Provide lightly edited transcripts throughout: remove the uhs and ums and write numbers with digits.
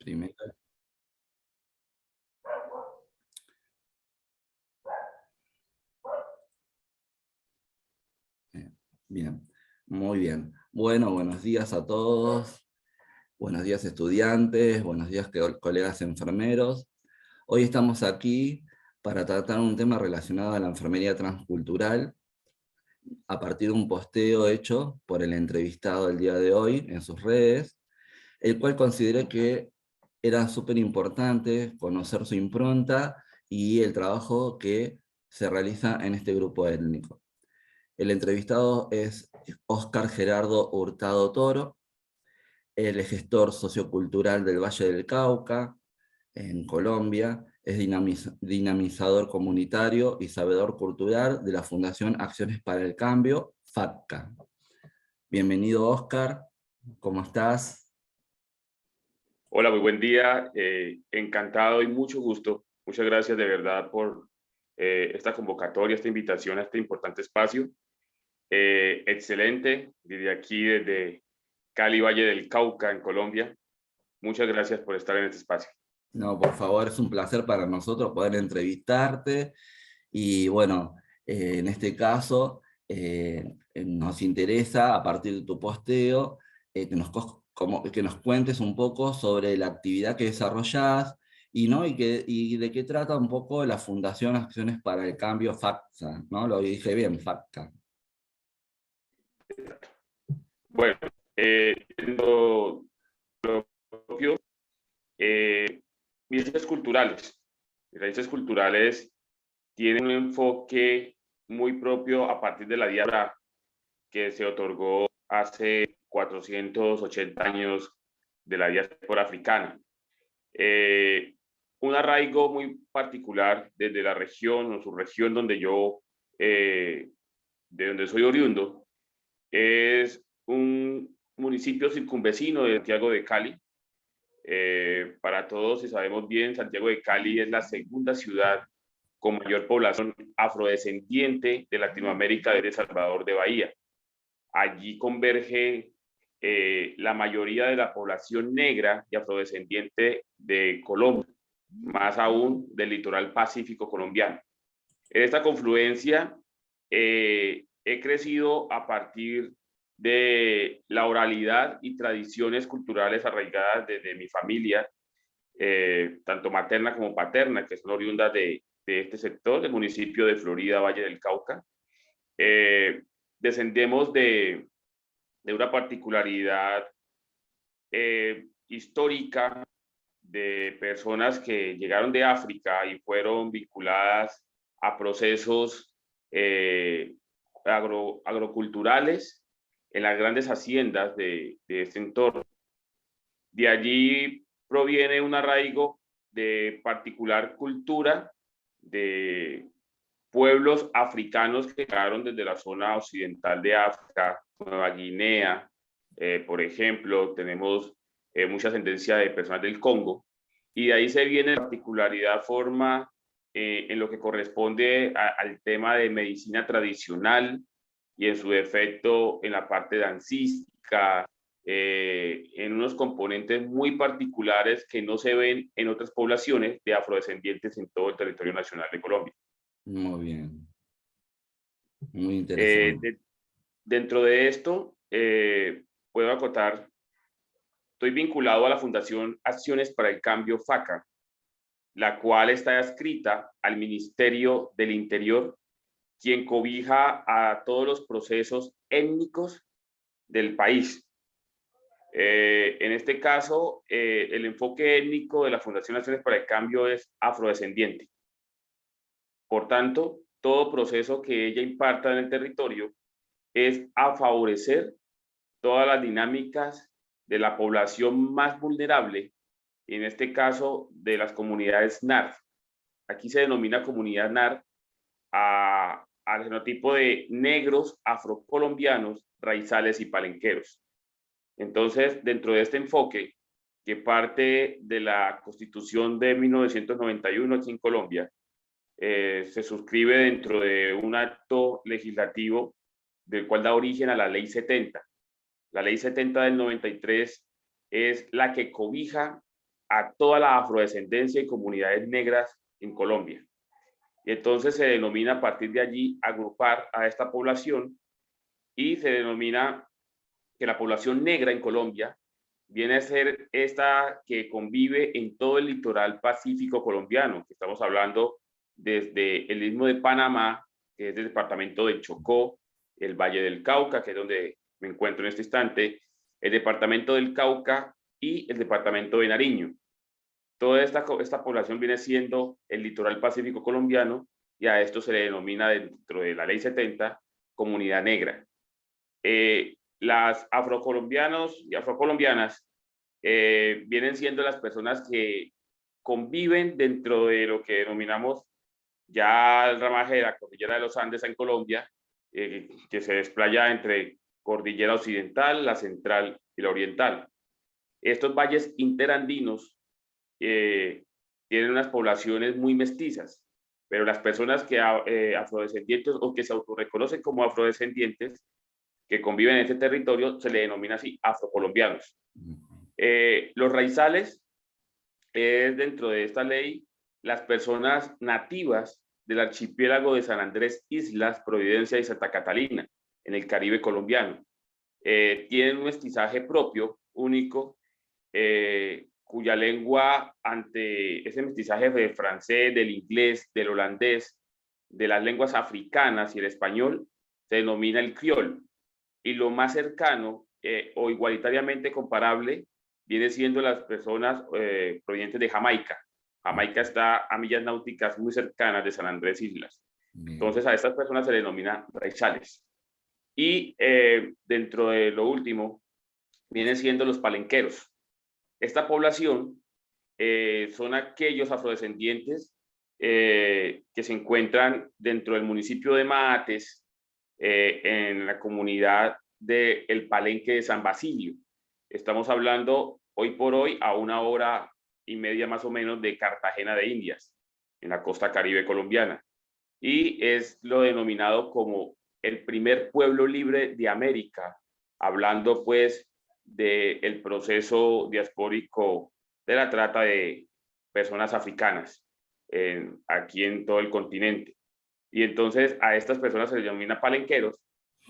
Primero. Bien, muy bien. Bueno, buenos días a todos. Buenos días estudiantes, buenos días colegas enfermeros. Hoy estamos aquí para tratar un tema relacionado a la enfermería transcultural a partir de un posteo hecho por el entrevistado el día de hoy en sus redes, el cual consideré que era súper importante conocer su impronta y el trabajo que se realiza en este grupo étnico. El entrevistado es Óscar Gerardo Hurtado Toro. Él es gestor sociocultural del Valle del Cauca, en Colombia. Es dinamizador comunitario y sabedor cultural de la Fundación Acciones para el Cambio, FACCA. Bienvenido, Óscar. ¿Cómo estás? Hola, muy buen día. Encantado y mucho gusto. Muchas gracias de verdad por esta convocatoria, esta invitación a este importante espacio. Excelente, desde aquí, desde Cali, Valle del Cauca, en Colombia. Muchas gracias por estar en este espacio. No, por favor, es un placer para nosotros poder entrevistarte. Y bueno, en este caso nos interesa, a partir de tu posteo, que nos cuentes un poco sobre la actividad que desarrollás y, ¿no? y de qué trata un poco la Fundación Acciones para el Cambio, FACSA, ¿no? Lo dije bien, FACCA. Bueno, lo propio, mis raíces culturales. Mis raíces culturales tienen un enfoque muy propio a partir de la diáspora que se otorgó hace 480 años de la diáspora africana. Un arraigo muy particular desde la región o subregión donde de donde soy oriundo, es un municipio circunvecino de Santiago de Cali. Para todos, si sabemos bien, Santiago de Cali es la segunda ciudad con mayor población afrodescendiente de Latinoamérica desde Salvador de Bahía. Allí converge la mayoría de la población negra y afrodescendiente de Colombia, más aún del litoral pacífico colombiano. En esta confluencia he crecido a partir de la oralidad y tradiciones culturales arraigadas desde mi familia, tanto materna como paterna, que son oriundas de este sector, del municipio de Florida, Valle del Cauca. Descendemos de una particularidad histórica de personas que llegaron de África y fueron vinculadas a procesos agroculturales en las grandes haciendas de este entorno. De allí proviene un arraigo de particular cultura de pueblos africanos que llegaron desde la zona occidental de África, Nueva Guinea, por ejemplo, tenemos mucha ascendencia de personas del Congo, y de ahí se viene la particularidad forma en lo que corresponde al tema de medicina tradicional y en su defecto en la parte dancística, en unos componentes muy particulares que no se ven en otras poblaciones de afrodescendientes en todo el territorio nacional de Colombia. Muy bien. Muy interesante. Dentro de esto, puedo acotar, estoy vinculado a la Fundación Acciones para el Cambio, FACA, la cual está adscrita al Ministerio del Interior, quien cobija a todos los procesos étnicos del país. En este caso, el enfoque étnico de la Fundación Acciones para el Cambio es afrodescendiente. Por tanto, todo proceso que ella imparta en el territorio es a favorecer todas las dinámicas de la población más vulnerable, en este caso de las comunidades NAR. Aquí se denomina comunidad NAR al genotipo de negros afrocolombianos, raizales y palenqueros. Entonces, dentro de este enfoque, que parte de la Constitución de 1991 aquí en Colombia, se suscribe dentro de un acto legislativo del cual da origen a la Ley 70. La Ley 70 del 93 es la que cobija a toda la afrodescendencia y comunidades negras en Colombia. Y entonces se denomina a partir de allí agrupar a esta población y se denomina que la población negra en Colombia viene a ser esta que convive en todo el litoral pacífico colombiano, que estamos hablando desde el istmo de Panamá, que es el departamento de Chocó, el Valle del Cauca, que es donde me encuentro en este instante, el departamento del Cauca y el departamento de Nariño. Toda esta población viene siendo el litoral pacífico colombiano y a esto se le denomina dentro de la ley 70 comunidad negra. Las afrocolombianos y afrocolombianas vienen siendo las personas que conviven dentro de lo que denominamos ya el ramaje de la cordillera de los Andes en Colombia, que se desplaya entre cordillera occidental, la central y la oriental. Estos valles interandinos tienen unas poblaciones muy mestizas, pero las personas que afrodescendientes o que se autorreconocen como afrodescendientes que conviven en este territorio se le denomina así afrocolombianos. Los raizales es dentro de esta ley las personas nativas del archipiélago de San Andrés, Islas, Providencia y Santa Catalina, en el Caribe colombiano. Tienen un mestizaje propio, único, cuya lengua, ante ese mestizaje del francés, del inglés, del holandés, de las lenguas africanas y el español, se denomina el criol. Y lo más cercano o igualitariamente comparable viene siendo las personas provenientes de Jamaica. Jamaica está a millas náuticas muy cercanas de San Andrés Islas. Entonces a estas personas se les denomina raizales. Y dentro de lo último vienen siendo los palenqueros. Esta población son aquellos afrodescendientes que se encuentran dentro del municipio de Maates, en la comunidad del Palenque de San Basilio. Estamos hablando hoy por hoy a 1 hora y media más o menos de Cartagena de Indias, en la costa caribe colombiana. Y es lo denominado como el primer pueblo libre de América, hablando pues del proceso diaspórico de la trata de personas africanas aquí en todo el continente. Y entonces a estas personas se les denomina palenqueros,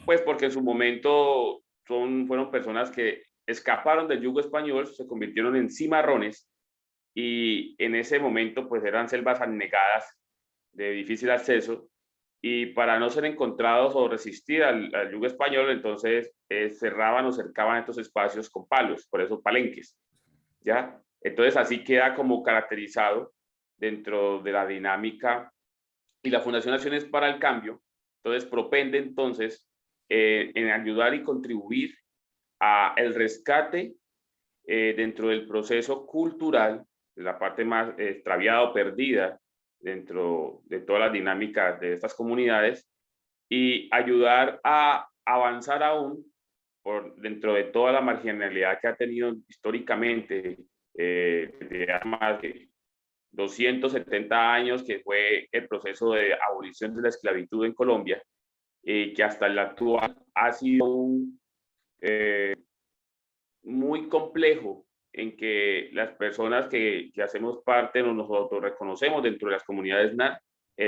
pues porque en su momento fueron personas que escaparon del yugo español, se convirtieron en cimarrones y en ese momento pues eran selvas anegadas de difícil acceso y para no ser encontrados o resistir al yugo español, entonces cerraban o cercaban estos espacios con palos, por eso palenques, ¿ya? Entonces así queda como caracterizado dentro de la dinámica y la Fundación Acciones para el Cambio, entonces propende entonces en ayudar y contribuir a el rescate dentro del proceso cultural, de la parte más extraviada o perdida dentro de todas las dinámicas de estas comunidades y ayudar a avanzar aún dentro de toda la marginalidad que ha tenido históricamente de más de 270 años, que fue el proceso de abolición de la esclavitud en Colombia, que hasta el actual ha sido muy complejo en que las personas que hacemos parte o nos autorreconocemos dentro de las comunidades NAR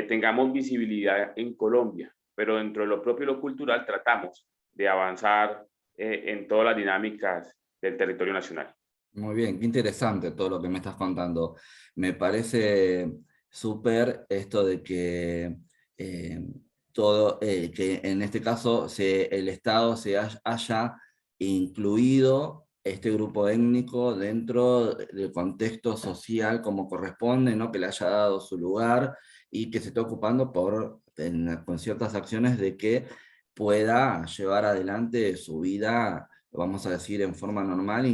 tengamos visibilidad en Colombia, pero dentro de lo propio y lo cultural tratamos de avanzar en todas las dinámicas del territorio nacional. Muy bien, qué interesante todo lo que me estás contando. Me parece súper esto de que que en este caso el Estado se haya incluido este grupo étnico dentro del contexto social como corresponde, ¿no? Que le haya dado su lugar y que se esté ocupando con ciertas acciones de que pueda llevar adelante su vida, vamos a decir, en forma normal,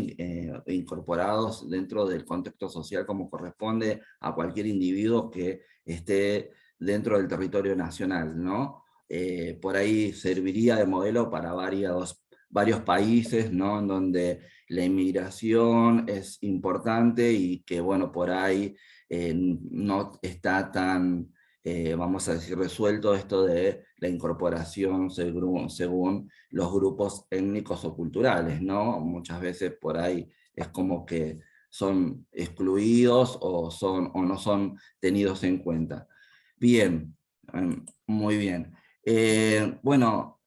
incorporados dentro del contexto social como corresponde a cualquier individuo que esté dentro del territorio nacional, ¿no? Por ahí serviría de modelo para varios países, ¿no? En donde la inmigración es importante y que, bueno, por ahí no está tan, vamos a decir, resuelto esto de la incorporación según los grupos étnicos o culturales, ¿no? Muchas veces por ahí es como que son excluidos o no son tenidos en cuenta. Bien, muy bien. Bueno,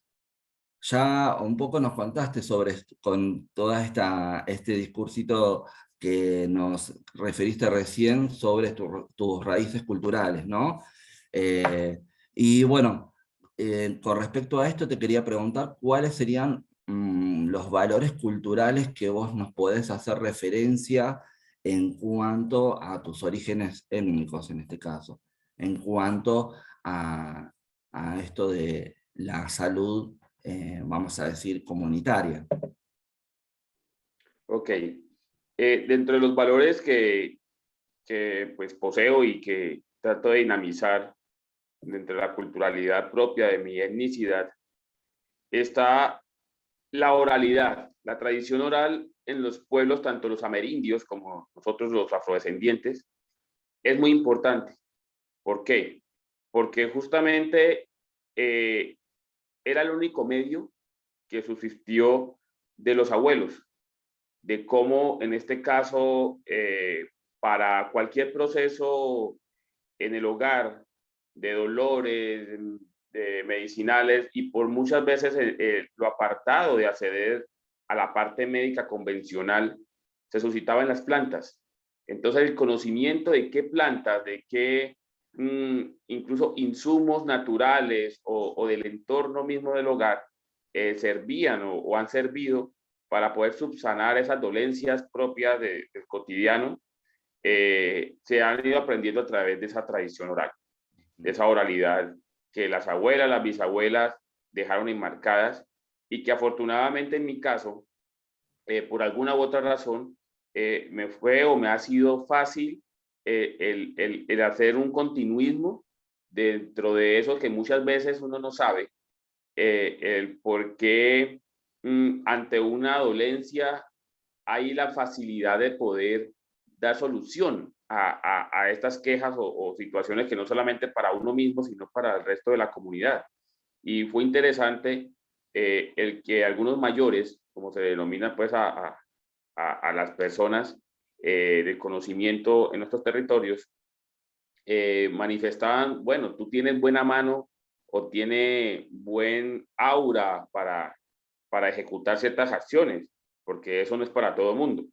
ya un poco nos contaste sobre con toda este discursito que nos referiste recién sobre tus raíces culturales, ¿no? Eh, y bueno, con respecto a esto te quería preguntar cuáles serían los valores culturales que vos nos podés hacer referencia en cuanto a tus orígenes étnicos, en este caso, en cuanto a esto de la salud, vamos a decir, comunitaria. Ok. Dentro de los valores pues poseo y que trato de dinamizar dentro de la culturalidad propia de mi etnicidad, está la oralidad, la tradición oral en los pueblos, tanto los amerindios como nosotros los afrodescendientes, es muy importante. ¿Por qué? Porque justamente eh, era el único medio que subsistió de los abuelos, de cómo en este caso, para cualquier proceso en el hogar, de dolores, de medicinales, y por muchas veces lo apartado de acceder a la parte médica convencional se suscitaba en las plantas. Entonces el conocimiento de qué plantas, de qué incluso insumos naturales o del entorno mismo del hogar servían o han servido para poder subsanar esas dolencias propias del cotidiano, se han ido aprendiendo a través de esa tradición oral, de esa oralidad que las abuelas, las bisabuelas dejaron enmarcadas y que afortunadamente en mi caso, por alguna u otra razón, me fue o me ha sido fácil el hacer un continuismo dentro de eso que muchas veces uno no sabe, el por qué ante una dolencia hay la facilidad de poder dar solución a estas quejas o situaciones que no solamente para uno mismo, sino para el resto de la comunidad. Y fue interesante el que algunos mayores, como se denomina pues a las personas de conocimiento en nuestros territorios, manifestaban, bueno, tú tienes buena mano o tiene buen aura para ejecutar ciertas acciones, porque eso no es para todo el mundo.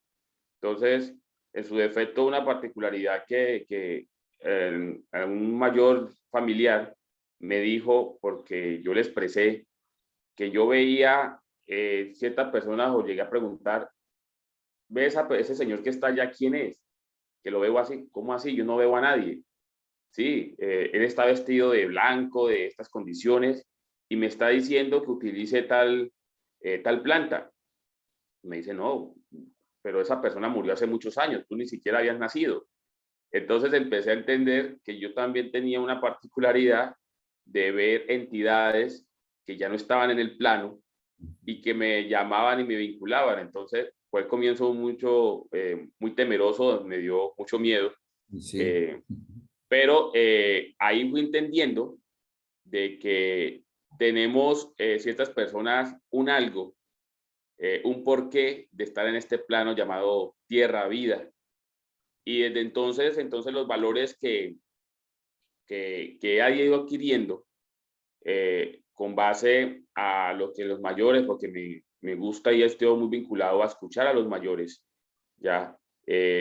Entonces, en su defecto, una particularidad que un mayor familiar me dijo, porque yo le expresé que yo veía ciertas personas o llegué a preguntar, ¿ve ese señor que está allá quién es? Que lo veo así, ¿cómo así? Yo no veo a nadie. Sí, él está vestido de blanco, de estas condiciones, y me está diciendo que utilice tal planta. Me dice, no, pero esa persona murió hace muchos años, tú ni siquiera habías nacido. Entonces empecé a entender que yo también tenía una particularidad de ver entidades que ya no estaban en el plano y que me llamaban y me vinculaban. Entonces fue el comienzo muy temeroso, me dio mucho miedo, Sí. eh, pero ahí fui entendiendo de que tenemos ciertas personas un algo, un porqué de estar en este plano llamado tierra, vida. Y desde entonces los valores que he ido adquiriendo con base a lo que los mayores, porque me gusta y estoy muy vinculado a escuchar a los mayores, ya,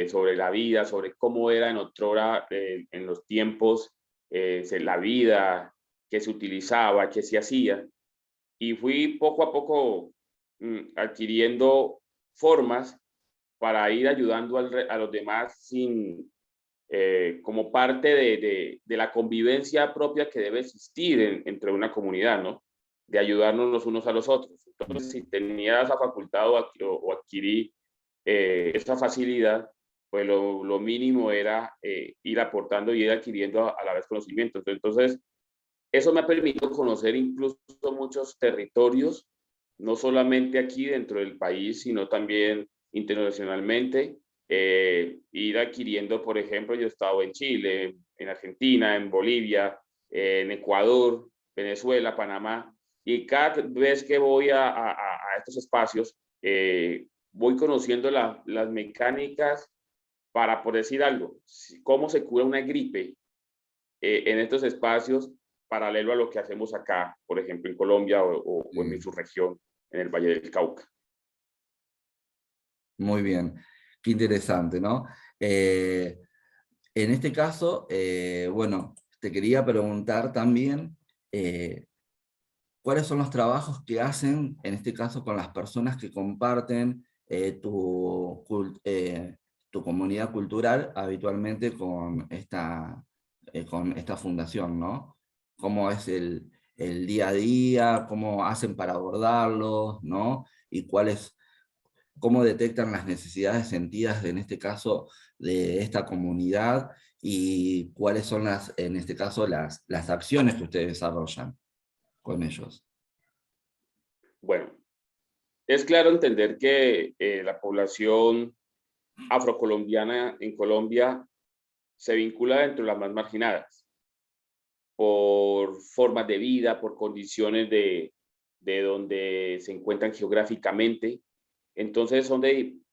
sobre la vida, sobre cómo era en otrora, en los tiempos, la vida, que se utilizaba, que se hacía. Y fui poco a poco adquiriendo formas para ir ayudando a los demás como parte de la convivencia propia que debe existir entre una comunidad, ¿no? De ayudarnos los unos a los otros. Entonces, si tenía esa facultad o adquirí esa facilidad, pues lo mínimo era ir aportando y ir adquiriendo a la vez conocimientos. Entonces, eso me ha permitido conocer incluso muchos territorios, no solamente aquí dentro del país, sino también internacionalmente. Ir adquiriendo, por ejemplo, yo he estado en Chile, en Argentina, en Bolivia, en Ecuador, Venezuela, Panamá, y cada vez que voy a estos espacios, voy conociendo las mecánicas para, por decir algo, cómo se cura una gripe en estos espacios paralelo a lo que hacemos acá, por ejemplo, en Colombia o en mi subregión, en el Valle del Cauca. Muy bien, qué interesante, ¿no? En este caso, bueno, te quería preguntar también, ¿cuáles son los trabajos que hacen, en este caso, con las personas que comparten tu comunidad cultural habitualmente con esta fundación, ¿no? ¿Cómo es el día a día? ¿Cómo hacen para abordarlos? ¿No? Y cómo detectan las necesidades sentidas, en este caso, de esta comunidad, y cuáles son en este caso, las acciones que ustedes desarrollan con ellos. Bueno, es claro entender que la población afrocolombiana en Colombia se vincula dentro de las más marginadas por formas de vida, por condiciones de donde se encuentran geográficamente. Entonces son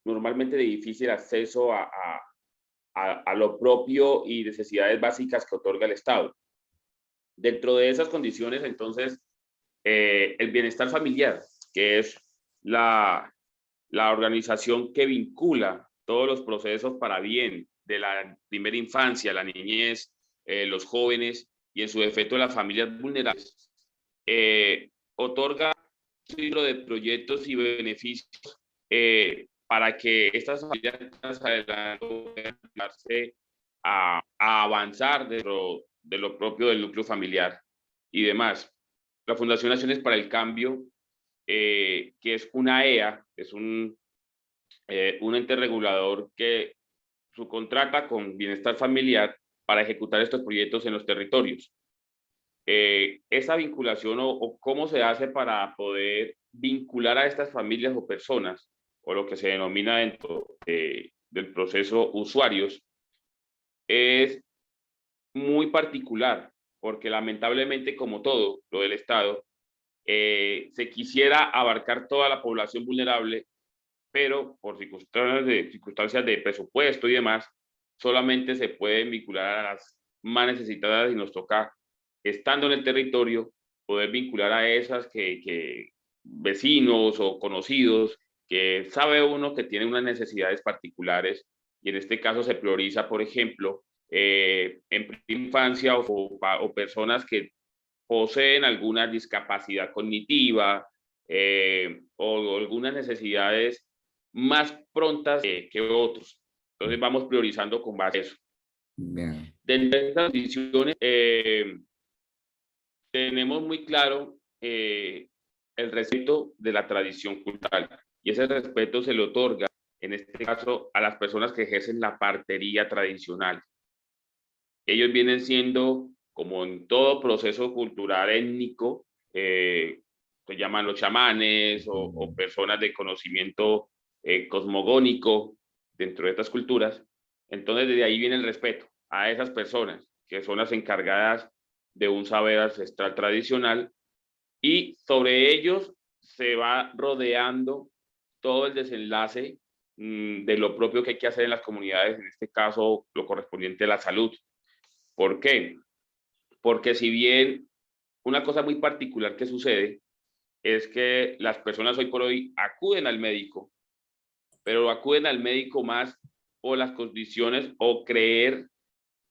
normalmente de difícil acceso a lo propio y necesidades básicas que otorga el Estado. Dentro de esas condiciones, entonces, el bienestar familiar, que es la organización que vincula todos los procesos para bien de la primera infancia, la niñez, los jóvenes y en su defecto las familias vulnerables, otorga un libro de proyectos y beneficios para que estas familias puedan ayudarse a avanzar dentro de lo propio del núcleo familiar y demás. La Fundación Acciones para el Cambio, que es una EA, es un ente regulador que subcontrata con Bienestar Familiar para ejecutar estos proyectos en los territorios. Esa vinculación o cómo se hace para poder vincular a estas familias o personas, o lo que se denomina dentro del proceso usuarios, es muy particular, porque lamentablemente, como todo lo del Estado, se quisiera abarcar toda la población vulnerable, pero por circunstancias de presupuesto y demás, solamente se pueden vincular a las más necesitadas y nos toca, estando en el territorio, poder vincular a esas que vecinos o conocidos, que sabe uno que tienen unas necesidades particulares y en este caso se prioriza, por ejemplo, en primera infancia o personas que poseen alguna discapacidad cognitiva o algunas necesidades más prontas que otros. Entonces vamos priorizando con base a eso. Bien. Dentro de estas decisiones tenemos muy claro el respeto de la tradición cultural y ese respeto se le otorga en este caso a las personas que ejercen la partería tradicional. Ellos vienen siendo, como en todo proceso cultural étnico, se llaman los chamanes o personas de conocimiento cosmogónico dentro de estas culturas. Entonces, desde ahí viene el respeto a esas personas que son las encargadas de un saber ancestral tradicional y sobre ellos se va rodeando todo el desenlace de lo propio que hay que hacer en las comunidades, en este caso lo correspondiente a la salud. ¿Por qué? Porque si bien una cosa muy particular que sucede es que las personas hoy por hoy acuden al médico, pero acuden al médico más por las condiciones o creer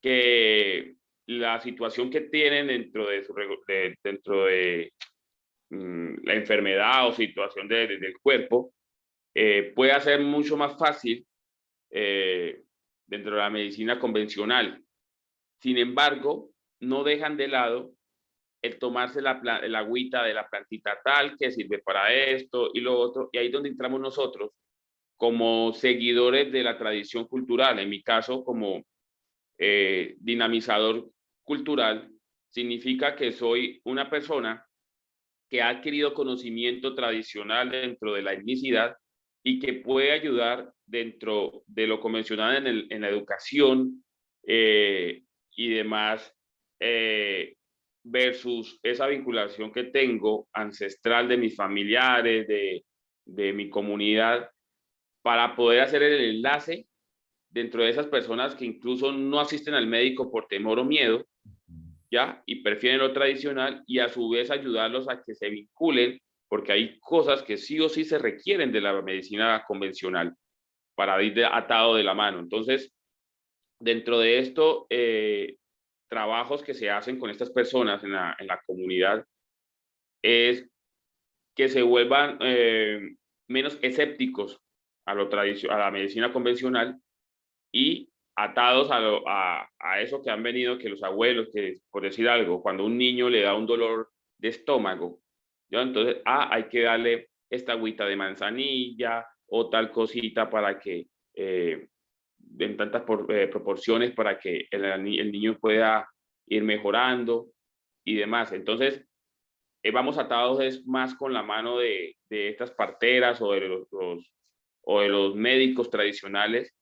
que la situación que tienen dentro de la enfermedad o situación del cuerpo puede hacer mucho más fácil dentro de la medicina convencional. Sin embargo, no dejan de lado el tomarse el agüita de la plantita tal que sirve para esto y lo otro, y ahí es donde entramos nosotros como seguidores de la tradición cultural, en mi caso como dinamizador cultural, significa que soy una persona que ha adquirido conocimiento tradicional dentro de la etnicidad y que puede ayudar dentro de lo convencional en la educación y demás, versus esa vinculación que tengo ancestral de mis familiares, de mi comunidad, para poder hacer el enlace dentro de esas personas que incluso no asisten al médico por temor o miedo, ¿ya? Y prefieren lo tradicional, y a su vez ayudarlos a que se vinculen, porque hay cosas que sí o sí se requieren de la medicina convencional para ir atado de la mano. Entonces, dentro de esto, trabajos que se hacen con estas personas en la comunidad es que se vuelvan menos escépticos a la medicina convencional, y atados a eso que han venido, que los abuelos, que por decir algo, cuando un niño le da un dolor de estómago, ¿ya? Entonces, hay que darle esta agüita de manzanilla o tal cosita para que, en tantas proporciones, para que el niño pueda ir mejorando y demás. Entonces, vamos atados es más con la mano de estas parteras o de los médicos tradicionales,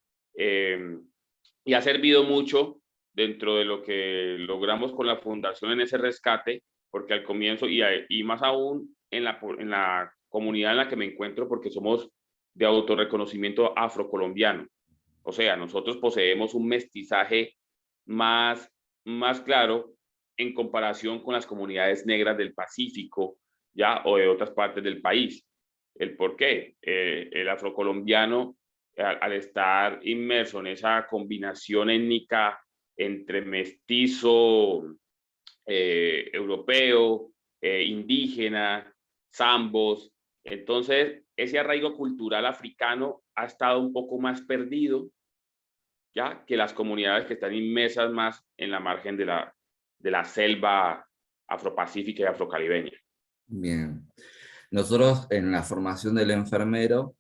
y ha servido mucho dentro de lo que logramos con la fundación en ese rescate, porque al comienzo, y más aún en la comunidad en la que me encuentro, porque somos de autorreconocimiento afrocolombiano. O sea, nosotros poseemos un mestizaje más claro en comparación con las comunidades negras del Pacífico, ya, o de otras partes del país. ¿El por qué? El afrocolombiano, al estar inmerso en esa combinación étnica entre mestizo, europeo, indígena, zambos, entonces ese arraigo cultural africano ha estado un poco más perdido, ya, que las comunidades que están inmersas más en la margen de la selva afropacífica y afrocaribeña. Bien. Nosotros en la formación del enfermero,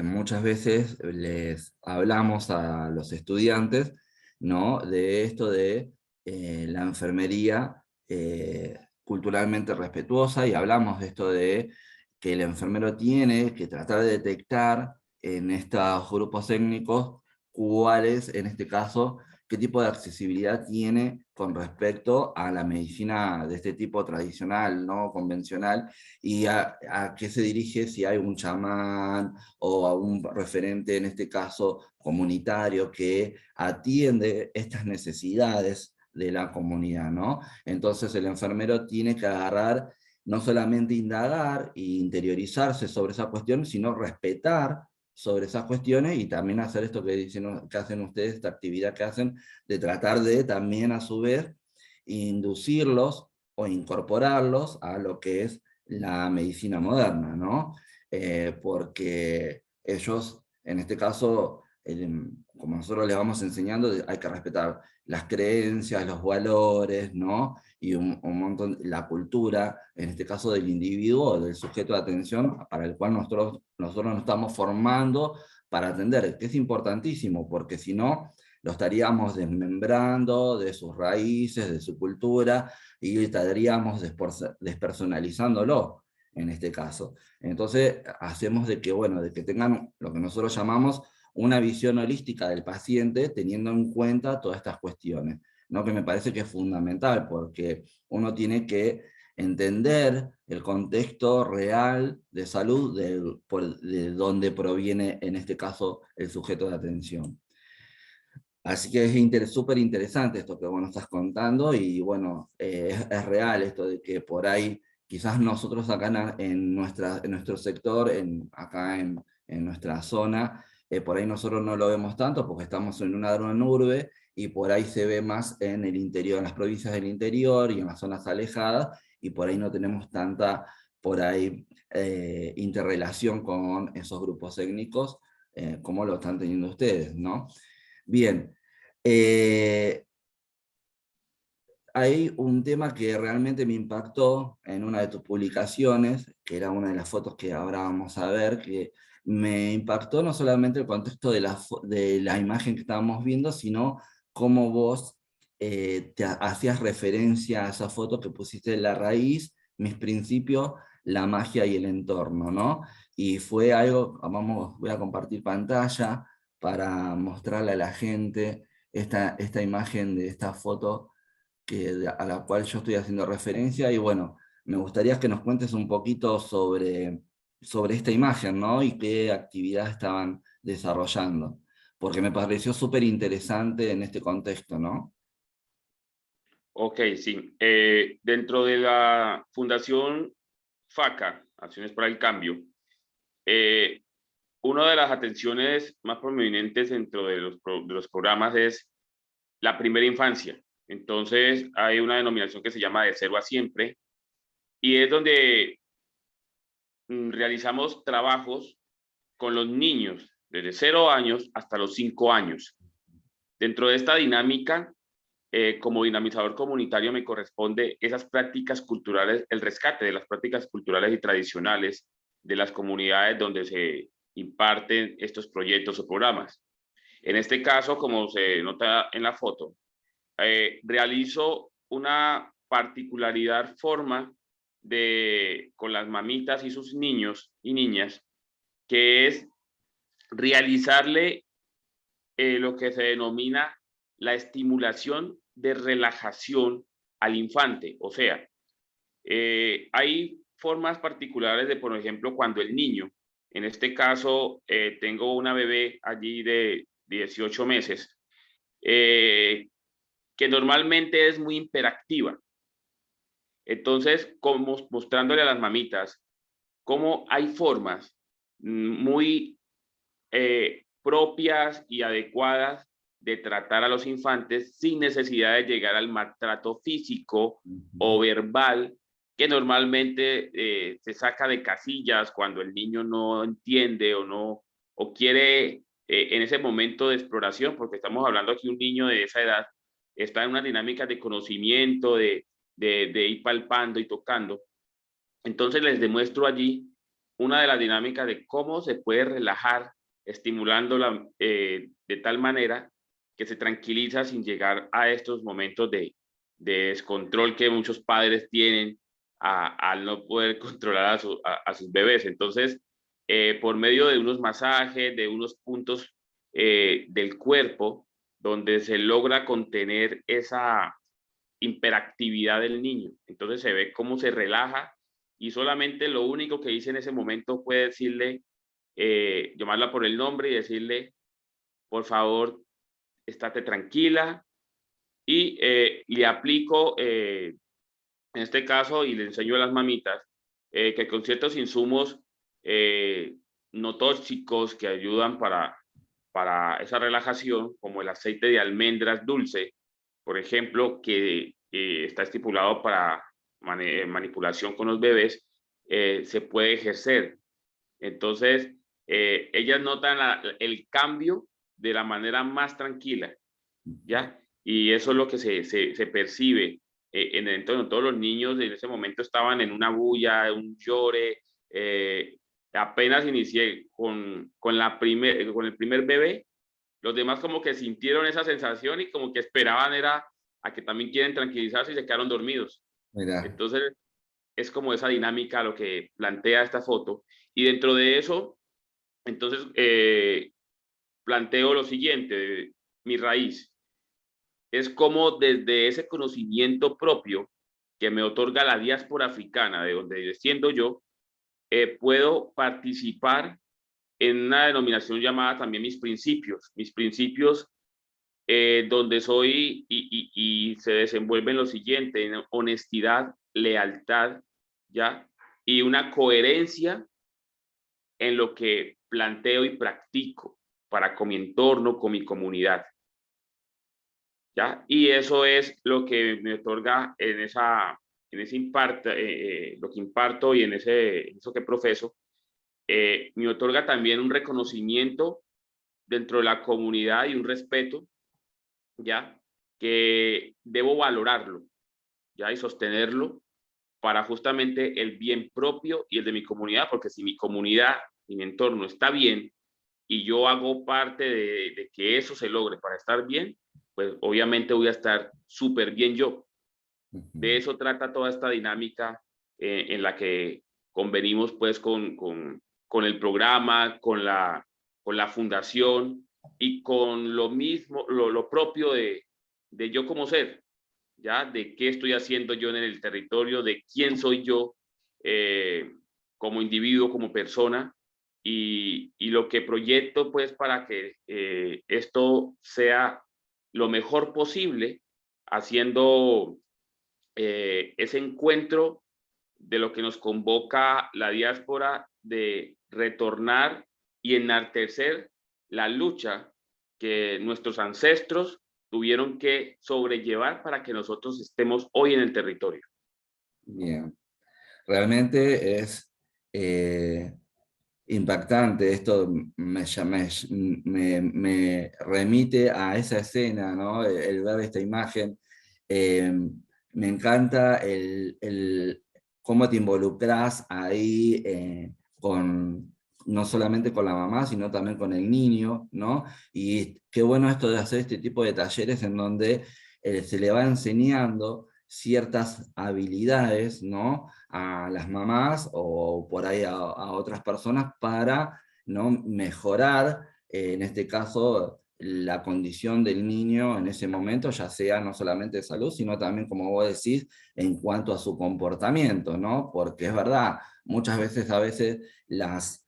muchas veces les hablamos a los estudiantes, ¿no?, de esto de la enfermería culturalmente respetuosa, y hablamos de esto de que el enfermero tiene que tratar de detectar en estos grupos étnicos cuáles, en este caso, qué tipo de accesibilidad tiene con respecto a la medicina de este tipo tradicional, no convencional, y a qué se dirige, si hay un chamán o a un referente, en este caso comunitario, que atiende estas necesidades de la comunidad, ¿no? Entonces el enfermero tiene que agarrar, no solamente indagar e interiorizarse sobre esa cuestión, sino respetar sobre esas cuestiones, y también hacer esto que dicen, que hacen ustedes, esta actividad que hacen, de tratar de también a su vez inducirlos o incorporarlos a lo que es la medicina moderna, ¿no? Porque ellos, en este caso, como nosotros les vamos enseñando, hay que respetar las creencias, los valores, ¿no? Y un montón, la cultura, en este caso del individuo, del sujeto de atención, para el cual nosotros nos estamos formando para atender, que es importantísimo, porque si no, lo estaríamos desmembrando de sus raíces, de su cultura, y estaríamos despersonalizándolo, en este caso. Entonces, hacemos de que, bueno, de que tengan lo que nosotros llamamos una visión holística del paciente, teniendo en cuenta todas estas cuestiones, ¿no? Que me parece que es fundamental, porque uno tiene que entender el contexto real de salud de donde proviene, en este caso, el sujeto de atención. Así que es súper interesante esto que vos nos estás contando, y bueno, es real esto de que por ahí, quizás nosotros acá en nuestro sector, acá en nuestra zona, por ahí nosotros no lo vemos tanto porque estamos en una gran urbe, y por ahí se ve más en el interior, en las provincias del interior y en las zonas alejadas, y por ahí no tenemos tanta, por ahí, interrelación con esos grupos étnicos, como lo están teniendo ustedes, ¿no? Bien, hay un tema que realmente me impactó en una de tus publicaciones, que era una de las fotos que ahora vamos a ver, que me impactó no solamente el contexto de la imagen que estábamos viendo, sino cómo vos te hacías referencia a esa foto que pusiste en la raíz, mis principios, la magia y el entorno, ¿no? Y fue algo, voy a compartir pantalla para mostrarle a la gente esta imagen de esta foto a la cual yo estoy haciendo referencia, y bueno, me gustaría que nos cuentes un poquito sobre esta imagen, ¿no? Y qué actividad estaban desarrollando. porque me pareció súper interesante en este contexto, ¿no? Ok, sí. Dentro de la Fundación FACA, Acciones para el Cambio, eh, una de las atenciones más prominentes dentro de de los programas es la primera infancia. Entonces, hay una denominación que se llama de cero a siempre, y es donde realizamos trabajos con los niños desde 0 años hasta los 5 años. Dentro de esta dinámica, como dinamizador comunitario me corresponde esas prácticas culturales, el rescate de las prácticas culturales y tradicionales de las comunidades donde se imparten estos proyectos o programas. En este caso, como se nota en la foto, realizo una particularidad forma con las mamitas y sus niños y niñas, que es realizarle lo que se denomina la estimulación de relajación al infante. O sea, hay formas particulares de, por ejemplo, cuando el niño, en este caso, tengo una bebé allí de 18 meses, que normalmente es muy hiperactiva. Entonces, como mostrándole a las mamitas cómo hay formas muy propias y adecuadas de tratar a los infantes sin necesidad de llegar al maltrato físico o verbal que normalmente se saca de casillas cuando el niño no entiende o no o quiere en ese momento de exploración, porque estamos hablando aquí un niño de esa edad está en una dinámica de conocimiento, de ir palpando y tocando. Entonces les demuestro allí una de las dinámicas de cómo se puede relajar estimulándola de tal manera que se tranquiliza sin llegar a estos momentos de descontrol que muchos padres tienen al no poder controlar a sus bebés. Entonces, por medio de unos masajes, de unos puntos del cuerpo, donde se logra contener esa hiperactividad del niño. Entonces se ve cómo se relaja y solamente lo único que hice en ese momento fue decirle, llamarla por el nombre y decirle, por favor, estate tranquila y le aplico, en este caso, y le enseño a las mamitas, que con ciertos insumos no tóxicos que ayudan para esa relajación, como el aceite de almendras dulce, por ejemplo, que está estipulado para manipulación con los bebés, se puede ejercer. Entonces, ellas notan el cambio de la manera más tranquila, ¿ya? Y eso es lo que se percibe en el entorno. Todos los niños en ese momento estaban en una bulla, un llore. Apenas inicié con el primer bebé, los demás como que sintieron esa sensación y como que esperaban era a que también quieren tranquilizarse y se quedaron dormidos. Mirá. Entonces, es como esa dinámica lo que plantea esta foto. Y dentro de eso, entonces, planteo lo siguiente, mi raíz. Es como desde ese conocimiento propio que me otorga la diáspora africana, de donde desciendo yo, puedo participar en una denominación llamada también mis principios donde soy y se desenvuelven lo siguiente, en honestidad, lealtad, ¿ya? Y una coherencia en lo que planteo y practico para con mi entorno, con mi comunidad, ¿ya? Y eso es lo que me otorga en ese imparto, lo que imparto y en eso que profeso, me otorga también un reconocimiento dentro de la comunidad y un respeto, ¿ya? Que debo valorarlo, ¿ya? Y sostenerlo para justamente el bien propio y el de mi comunidad, porque si mi comunidad y mi entorno está bien y yo hago parte de que eso se logre para estar bien, pues obviamente voy a estar súper bien yo. De eso trata toda esta dinámica en la que convenimos pues con el programa, con la fundación y con lo mismo, lo propio de yo como ser, ¿ya? De qué estoy haciendo yo en el territorio, de quién soy yo como individuo, como persona, y lo que proyecto pues para que esto sea lo mejor posible, haciendo ese encuentro de lo que nos convoca la diáspora de retornar y enaltecer la lucha que nuestros ancestros tuvieron que sobrellevar para que nosotros estemos hoy en el territorio. Bien. Realmente es impactante, esto me remite a esa escena, ¿no? El ver esta imagen. Eh, Me encanta cómo te involucras ahí no solamente con la mamá, sino también con el niño, ¿no? Y qué bueno esto de hacer este tipo de talleres en donde se le va enseñando ciertas habilidades, ¿no? A las mamás o por ahí a otras personas para, ¿no? Mejorar, en este caso, la condición del niño en ese momento, ya sea no solamente de salud, sino también, como vos decís, en cuanto a su comportamiento, ¿no? Porque es verdad, muchas veces, las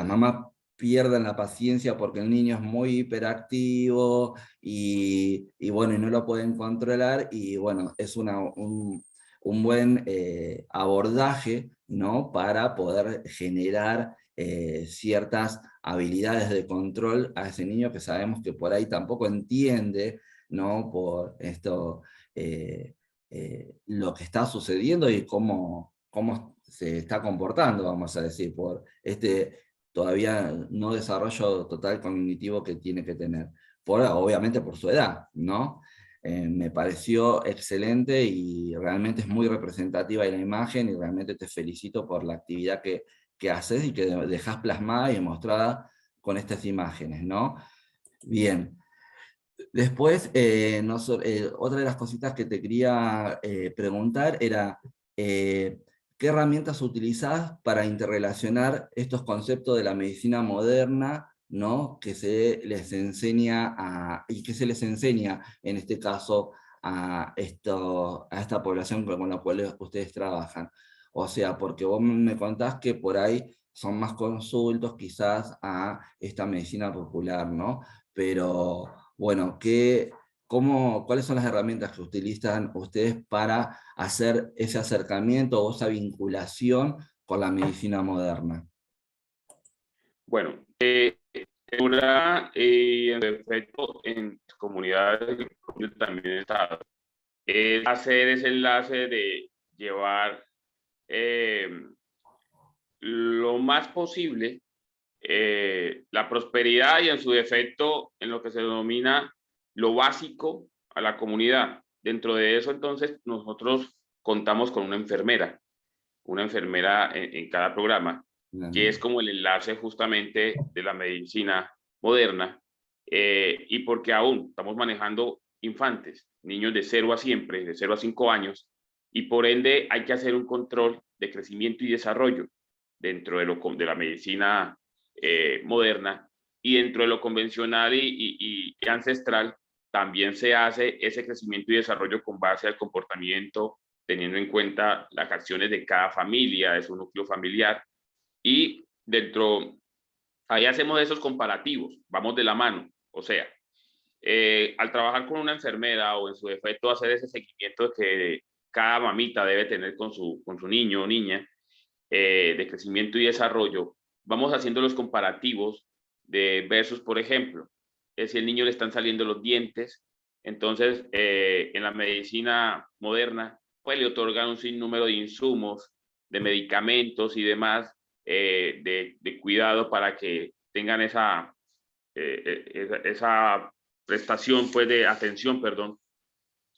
mamás pierden la paciencia porque el niño es muy hiperactivo y bueno, y no lo pueden controlar, y bueno, es un buen abordaje, ¿no? Para poder generar ciertas habilidades de control a ese niño que sabemos que por ahí tampoco entiende, ¿no? Por esto, lo que está sucediendo y cómo se está comportando, vamos a decir, por este todavía no desarrollo total cognitivo que tiene que tener, obviamente por su edad, ¿no? Me pareció excelente y realmente es muy representativa de la imagen, y realmente te felicito por la actividad que haces y que dejas plasmada y demostrada con estas imágenes, ¿no? Bien. Después, otra de las cositas que te quería preguntar era, ¿qué herramientas utilizás para interrelacionar estos conceptos de la medicina moderna, ¿no? Que se les enseña y que se les enseña, en este caso, a esta población con la cual ustedes trabajan? O sea, porque vos me contás que por ahí son más consultos quizás a esta medicina popular, ¿no? Pero bueno, ¿cuáles son las herramientas que utilizan ustedes para hacer ese acercamiento o esa vinculación con la medicina moderna? Bueno, en efecto, en comunidades también está, es hacer ese enlace de llevar lo más posible la prosperidad y en su defecto en lo que se denomina lo básico a la comunidad. Dentro de eso, entonces, nosotros contamos con una enfermera en cada programa, que es como el enlace justamente de la medicina moderna, y porque aún estamos manejando infantes, niños de 0 a siempre, de 0 a 5 años, y por ende hay que hacer un control de crecimiento y desarrollo dentro de la medicina moderna, y dentro de lo convencional y ancestral también se hace ese crecimiento y desarrollo con base al comportamiento, teniendo en cuenta las acciones de cada familia, de su núcleo familiar, y ahí hacemos esos comparativos, vamos de la mano, o sea, al trabajar con una enfermera o en su defecto hacer ese seguimiento que cada mamita debe tener con su niño o niña, de crecimiento y desarrollo, vamos haciendo los comparativos de versus, por ejemplo, si el niño le están saliendo los dientes, entonces en la medicina moderna, pues le otorgan un sinnúmero de insumos, de medicamentos y demás, de cuidado para que tengan esa prestación, pues de atención, perdón.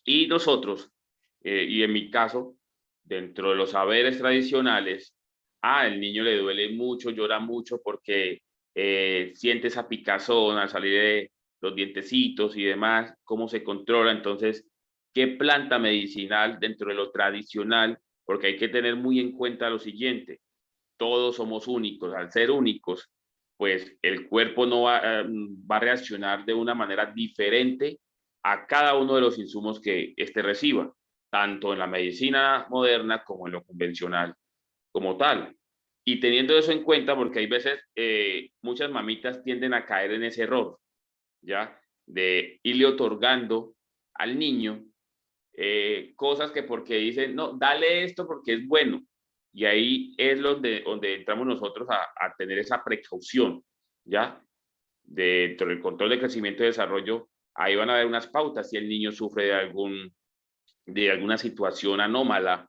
Y nosotros, y en mi caso, dentro de los saberes tradicionales, el niño le duele mucho, llora mucho porque siente esa picazón al salir de los dientecitos y demás, cómo se controla. Entonces, ¿qué planta medicinal dentro de lo tradicional? Porque hay que tener muy en cuenta lo siguiente, todos somos únicos. Al ser únicos, pues el cuerpo no va a reaccionar de una manera diferente a cada uno de los insumos que éste reciba, tanto en la medicina moderna como en lo convencional como tal. Y teniendo eso en cuenta, porque hay veces muchas mamitas tienden a caer en ese error, ¿ya? De irle otorgando al niño cosas que porque dicen, no, dale esto porque es bueno. Y ahí es donde entramos nosotros a tener esa precaución, ¿ya? Dentro del control de crecimiento y desarrollo, ahí van a haber unas pautas si el niño sufre de alguna situación anómala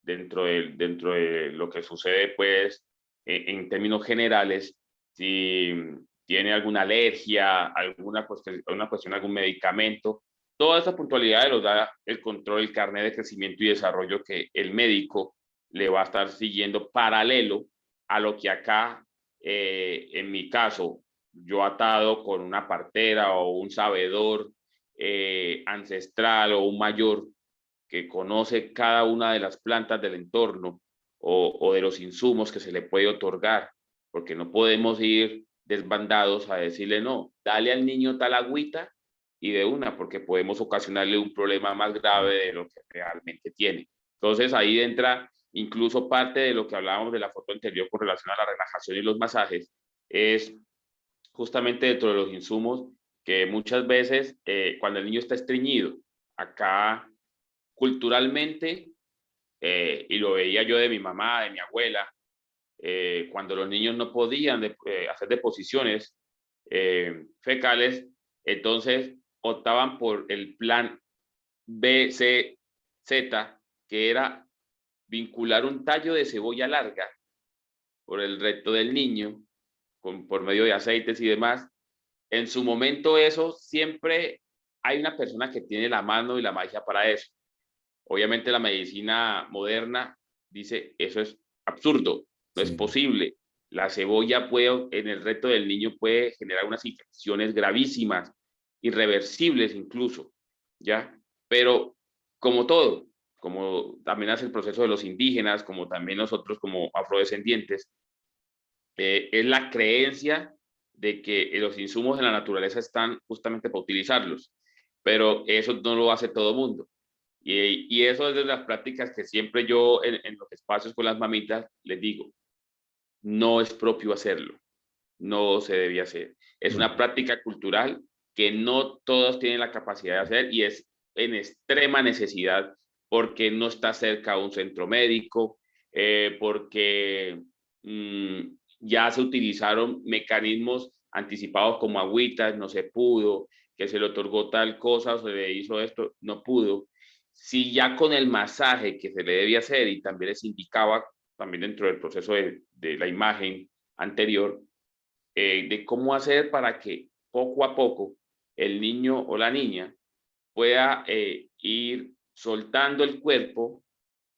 dentro de lo que sucede, pues, en términos generales, si tiene alguna alergia, alguna cuestión, algún medicamento, toda esa puntualidad los da el control, el carnet de crecimiento y desarrollo que el médico le va a estar siguiendo paralelo a lo que acá, en mi caso, yo atado con una partera o un sabedor ancestral o un mayor que conoce cada una de las plantas del entorno o de los insumos que se le puede otorgar, porque no podemos ir desbandados a decirle, no, dale al niño tal agüita y de una, porque podemos ocasionarle un problema más grave de lo que realmente tiene. Entonces ahí entra incluso parte de lo que hablábamos de la foto anterior con relación a la relajación y los masajes, es justamente dentro de los insumos que muchas veces cuando el niño está estreñido, acá culturalmente, y lo veía yo de mi mamá, de mi abuela, cuando los niños no podían hacer deposiciones fecales, entonces optaban por el plan B, C, Z, que era vincular un tallo de cebolla larga por el recto del niño, por medio de aceites y demás. En su momento eso siempre hay una persona que tiene la mano y la magia para eso. Obviamente la medicina moderna dice, eso es absurdo, no es Sí. posible. La cebolla puede, en el recto del niño puede generar unas infecciones gravísimas, irreversibles incluso, ¿ya? Pero como todo, como también hace el proceso de los indígenas, como también nosotros como afrodescendientes, es la creencia de que los insumos en la naturaleza están justamente para utilizarlos, pero eso no lo hace todo el mundo. Y eso es de las prácticas que siempre yo en los espacios con las mamitas les digo, no es propio hacerlo, no se debía hacer. Es una práctica cultural que no todos tienen la capacidad de hacer y es en extrema necesidad porque no está cerca a un centro médico, porque ya se utilizaron mecanismos anticipados como agüitas, no se pudo, que se le otorgó tal cosa o se le hizo esto, no pudo. Si ya con el masaje que se le debía hacer y también les indicaba, también dentro del proceso de la imagen anterior, de cómo hacer para que poco a poco el niño o la niña pueda ir soltando el cuerpo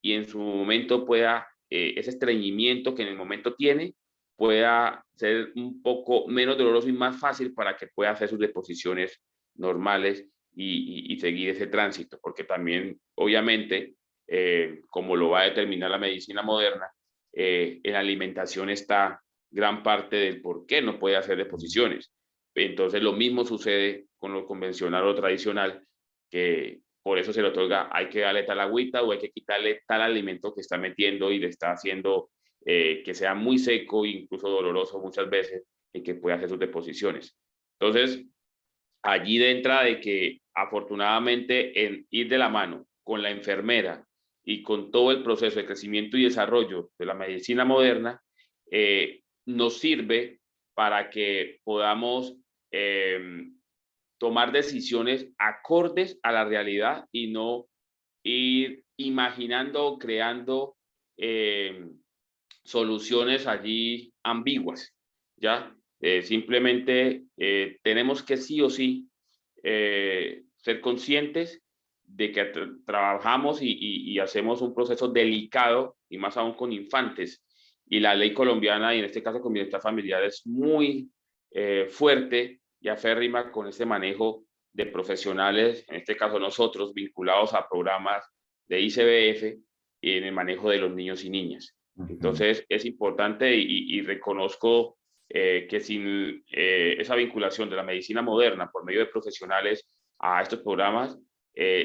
y en su momento pueda, ese estreñimiento que en el momento tiene, pueda ser un poco menos doloroso y más fácil para que pueda hacer sus deposiciones normales y seguir ese tránsito, porque también, obviamente, como lo va a determinar la medicina moderna, en la alimentación está gran parte del por qué no puede hacer deposiciones. Entonces, lo mismo sucede con lo convencional o tradicional, que por eso se le otorga, hay que darle tal agüita o hay que quitarle tal alimento que está metiendo y le está haciendo que sea muy seco e incluso doloroso muchas veces y que pueda hacer sus deposiciones. Entonces, allí entra de que afortunadamente en ir de la mano con la enfermera y con todo el proceso de crecimiento y desarrollo de la medicina moderna, nos sirve para que podamos tomar decisiones acordes a la realidad y no ir imaginando o creando soluciones allí ambiguas, ¿ya? Simplemente tenemos que sí o sí ser conscientes de que trabajamos y hacemos un proceso delicado, y más aún con infantes. Y la ley colombiana, y en este caso con bienestar familiar, es muy fuerte y aférrima con este manejo de profesionales, en este caso nosotros, vinculados a programas de ICBF y en el manejo de los niños y niñas. Entonces es importante y reconozco que sin esa vinculación de la medicina moderna por medio de profesionales a estos programas,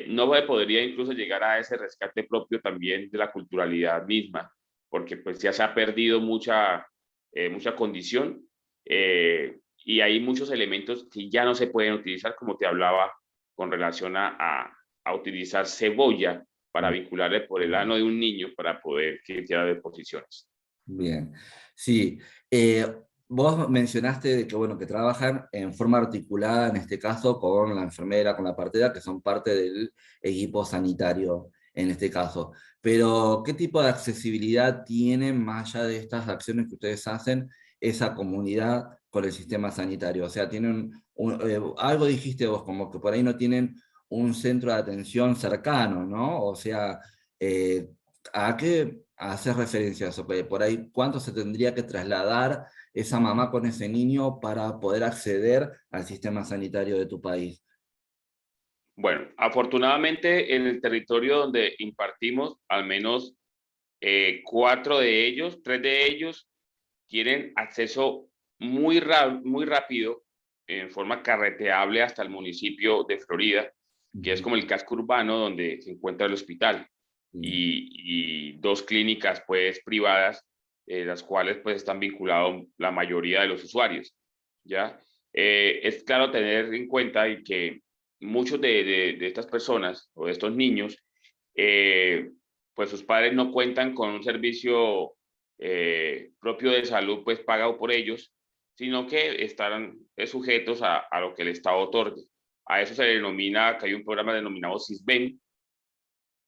no podría incluso llegar a ese rescate propio también de la culturalidad misma, porque pues ya se ha perdido mucha condición, y hay muchos elementos que ya no se pueden utilizar, como te hablaba, con relación a utilizar cebolla para vincularle por el ano de un niño para poder que hiciera deposiciones. Bien, sí. Vos mencionaste de que, bueno, que trabajan en forma articulada, en este caso, con la enfermera, con la partera, que son parte del equipo sanitario, en este caso. Pero, ¿qué tipo de accesibilidad tienen, más allá de estas acciones que ustedes hacen, esa comunidad con el sistema sanitario? O sea, tienen algo dijiste vos, como que por ahí no tienen un centro de atención cercano, ¿no? O sea, eh, ¿a qué haces referencia a eso? Por ahí, ¿cuánto se tendría que trasladar esa mamá con ese niño para poder acceder al sistema sanitario de tu país? Bueno, afortunadamente en el territorio donde impartimos, al menos 4 de ellos, 3 de ellos tienen acceso muy rápido, en forma carreteable, hasta el municipio de Florida, que es como el casco urbano donde se encuentra el hospital, y 2 clínicas pues privadas, las cuales pues están vinculados la mayoría de los usuarios, ¿ya? Es claro tener en cuenta y que muchos de estas personas o de estos niños, pues sus padres no cuentan con un servicio propio de salud pues pagado por ellos, sino que estarán sujetos a lo que el Estado otorgue. A eso se denomina, que hay un programa denominado SISBEN.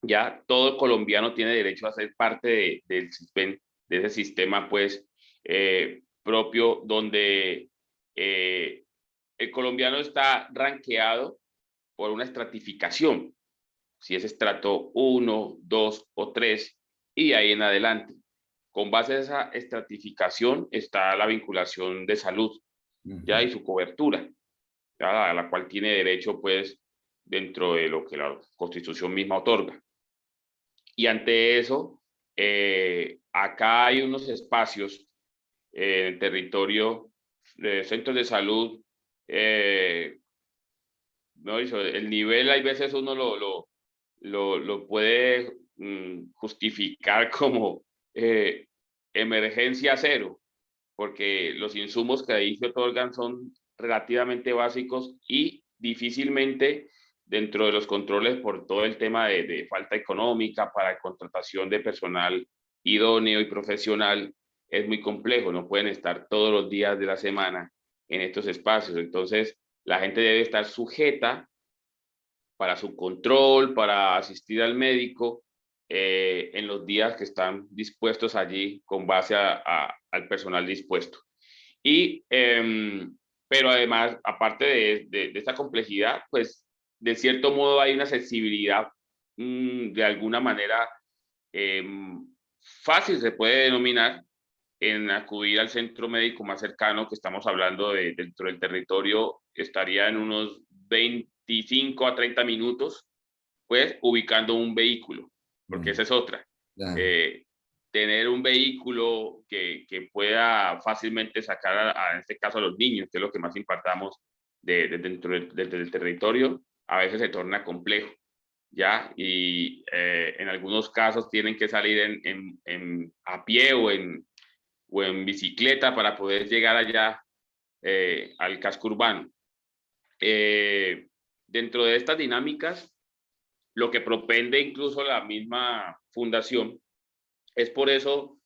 Ya todo colombiano tiene derecho a ser parte del SISBEN, de ese sistema pues propio, donde el colombiano está rankeado por una estratificación, si es estrato 1, 2 o 3, y ahí en adelante. Con base a esa estratificación está la vinculación de salud, ya, y su cobertura, ya, a la cual tiene derecho pues dentro de lo que la Constitución misma otorga. Y ante eso, acá hay unos espacios en el territorio de centros de salud, ¿no? El nivel, hay veces uno lo puede justificar como emergencia cero, porque los insumos que ahí se otorgan son relativamente básicos y difícilmente, dentro de los controles por todo el tema de falta económica para contratación de personal idóneo y profesional, es muy complejo, no pueden estar todos los días de la semana en estos espacios. Entonces, la gente debe estar sujeta para su control, para asistir al médico en los días que están dispuestos allí con base al personal dispuesto. Y, pero además, aparte de esta complejidad, pues de cierto modo hay una accesibilidad de alguna manera fácil, se puede denominar, en acudir al centro médico más cercano, que estamos hablando dentro del territorio, estaría en unos 25 a 30 minutos, pues ubicando un vehículo, porque esa es otra. Claro. Tener un vehículo que pueda fácilmente sacar, en este caso, a los niños, que es lo que más impartamos dentro del territorio, a veces se torna complejo, ¿ya? Y en algunos casos tienen que salir a pie o en bicicleta para poder llegar allá al casco urbano. Dentro de estas dinámicas, lo que propende incluso la misma fundación es por eso,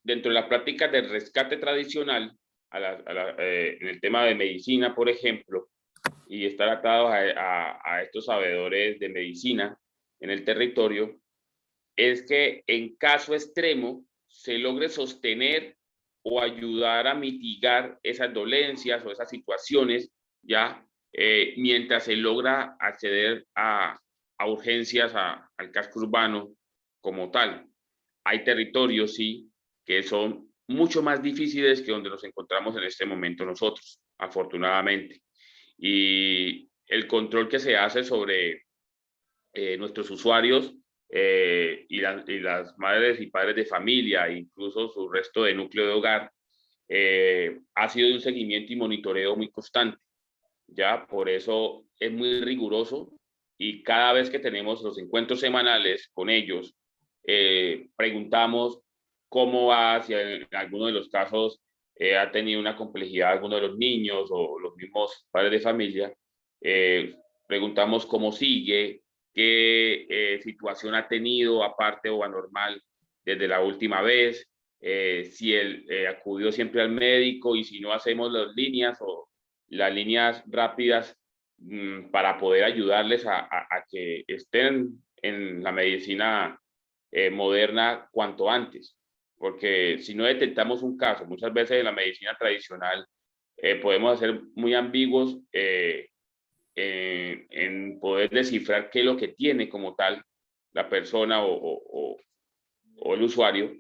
dentro de las prácticas del rescate tradicional, en el tema de medicina, por ejemplo, y estar atados a estos sabedores de medicina en el territorio, es que en caso extremo se logre sostener o ayudar a mitigar esas dolencias o esas situaciones, ya, mientras se logra acceder a urgencias al casco urbano como tal. Hay territorios, sí, que son mucho más difíciles que donde nos encontramos en este momento nosotros, afortunadamente. Y el control que se hace sobre nuestros usuarios y las madres y padres de familia, incluso su resto de núcleo de hogar, ha sido de un seguimiento y monitoreo muy constante. Ya, por eso es muy riguroso, y cada vez que tenemos los encuentros semanales con ellos, preguntamos cómo va, si en alguno de los casos ha tenido una complejidad alguno de los niños o los mismos padres de familia. Preguntamos cómo sigue, qué situación ha tenido aparte o anormal desde la última vez, si él acudió siempre al médico y si no hacemos las líneas rápidas para poder ayudarles a que estén en la medicina moderna cuanto antes. Porque si no detectamos un caso, muchas veces en la medicina tradicional podemos ser muy ambiguos en poder descifrar qué es lo que tiene como tal la persona o el usuario,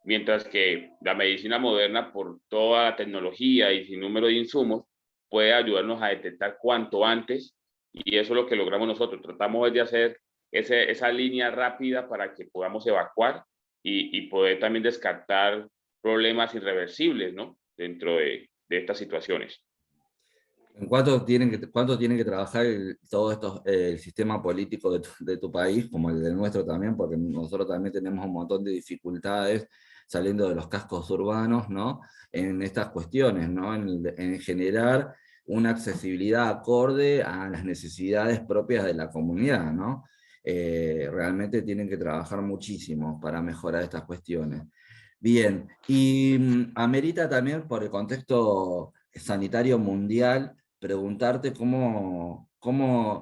mientras que la medicina moderna, por toda la tecnología y sin número de insumos, puede ayudarnos a detectar cuanto antes, y eso es lo que logramos nosotros. Tratamos de hacer esa línea rápida para que podamos evacuar y poder también descartar problemas irreversibles, ¿no? Dentro de estas situaciones. ¿En cuánto tienen que trabajar todo esto, el sistema político de tu país, como el del nuestro también? Porque nosotros también tenemos un montón de dificultades saliendo de los cascos urbanos, ¿no? En estas cuestiones, ¿no? En generar una accesibilidad acorde a las necesidades propias de la comunidad, ¿no? Realmente tienen que trabajar muchísimo para mejorar estas cuestiones. Bien, y amerita también por el contexto sanitario mundial preguntarte cómo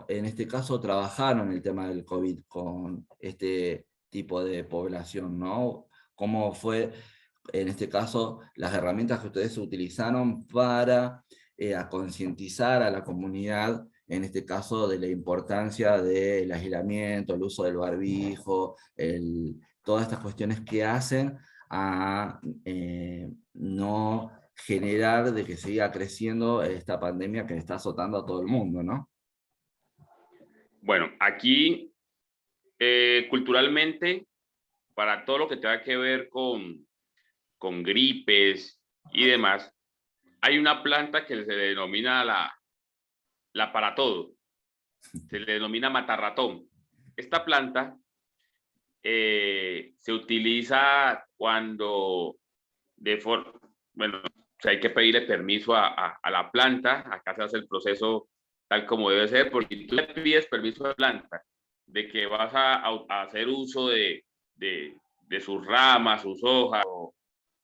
en este caso trabajaron el tema del COVID con este tipo de población, ¿no? ¿Cómo fue en este caso las herramientas que ustedes utilizaron para a concientizar a la comunidad, en este caso de la importancia del aislamiento, el uso del barbijo, todas estas cuestiones que hacen a no generar de que siga creciendo esta pandemia que está azotando a todo el mundo, ¿no? Bueno, aquí culturalmente, para todo lo que tenga que ver con gripes y demás, hay una planta que se le denomina la para todo, se le denomina matarratón. Esta planta se utiliza cuando bueno, o sea, hay que pedirle permiso a la planta, acá se hace el proceso tal como debe ser, porque si tú le pides permiso a la planta de que vas a hacer uso de sus ramas, sus hojas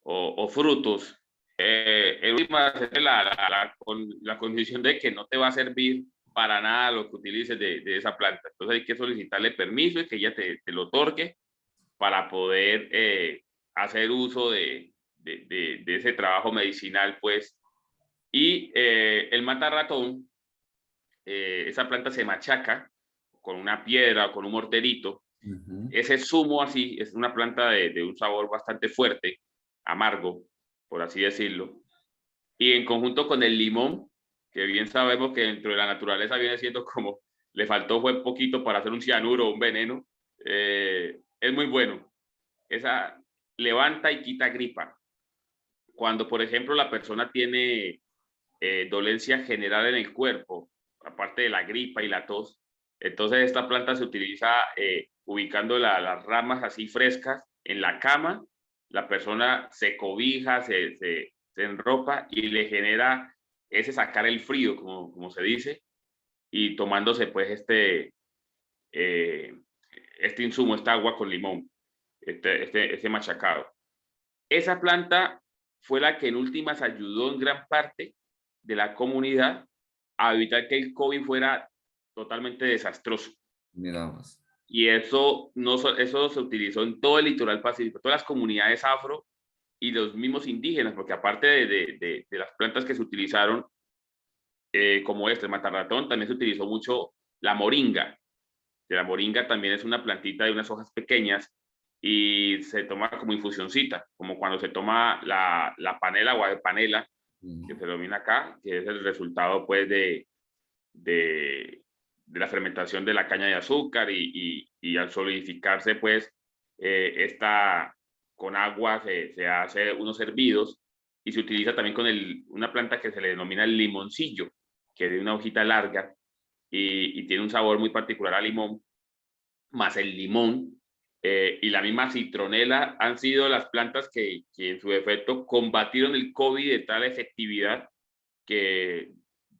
o frutos, en última con la condición de que no te va a servir para nada lo que utilices de esa planta. Entonces hay que solicitarle permiso y que ella te lo otorgue para poder hacer uso de ese trabajo medicinal, pues. Y el matarratón, esa planta se machaca con una piedra o con un morterito. Ujú. Ese zumo así es una planta de un sabor bastante fuerte, amargo, por así decirlo. Y en conjunto con el limón, que bien sabemos que dentro de la naturaleza viene siendo como, le faltó fue poquito para hacer un cianuro o un veneno, es muy bueno. Esa levanta y quita gripa. Cuando, por ejemplo, la persona tiene dolencia general en el cuerpo, aparte de la gripa y la tos, entonces esta planta se utiliza ubicando las ramas así frescas en la cama, la persona se cobija, se enropa y le genera ese sacar el frío, como se dice, y tomándose pues este insumo, esta agua con limón, este machacado. Esa planta fue la que en últimas ayudó en gran parte de la comunidad a evitar que el COVID fuera totalmente desastroso. Miramos. Y eso, no, eso se utilizó en todo el litoral pacífico, todas las comunidades afro y los mismos indígenas, porque aparte de las plantas que se utilizaron, como el matarratón, también se utilizó mucho la moringa. La moringa también es una plantita de unas hojas pequeñas y se toma como infusioncita, como cuando se toma la panela o la panela, que se denomina acá, que es el resultado pues de la fermentación de la caña de azúcar y al solidificarse pues esta con agua se hace unos hervidos y se utiliza también con una planta que se le denomina el limoncillo, que es de una hojita larga y tiene un sabor muy particular a limón, más el limón y la misma citronela han sido las plantas que en su efecto combatieron el COVID de tal efectividad que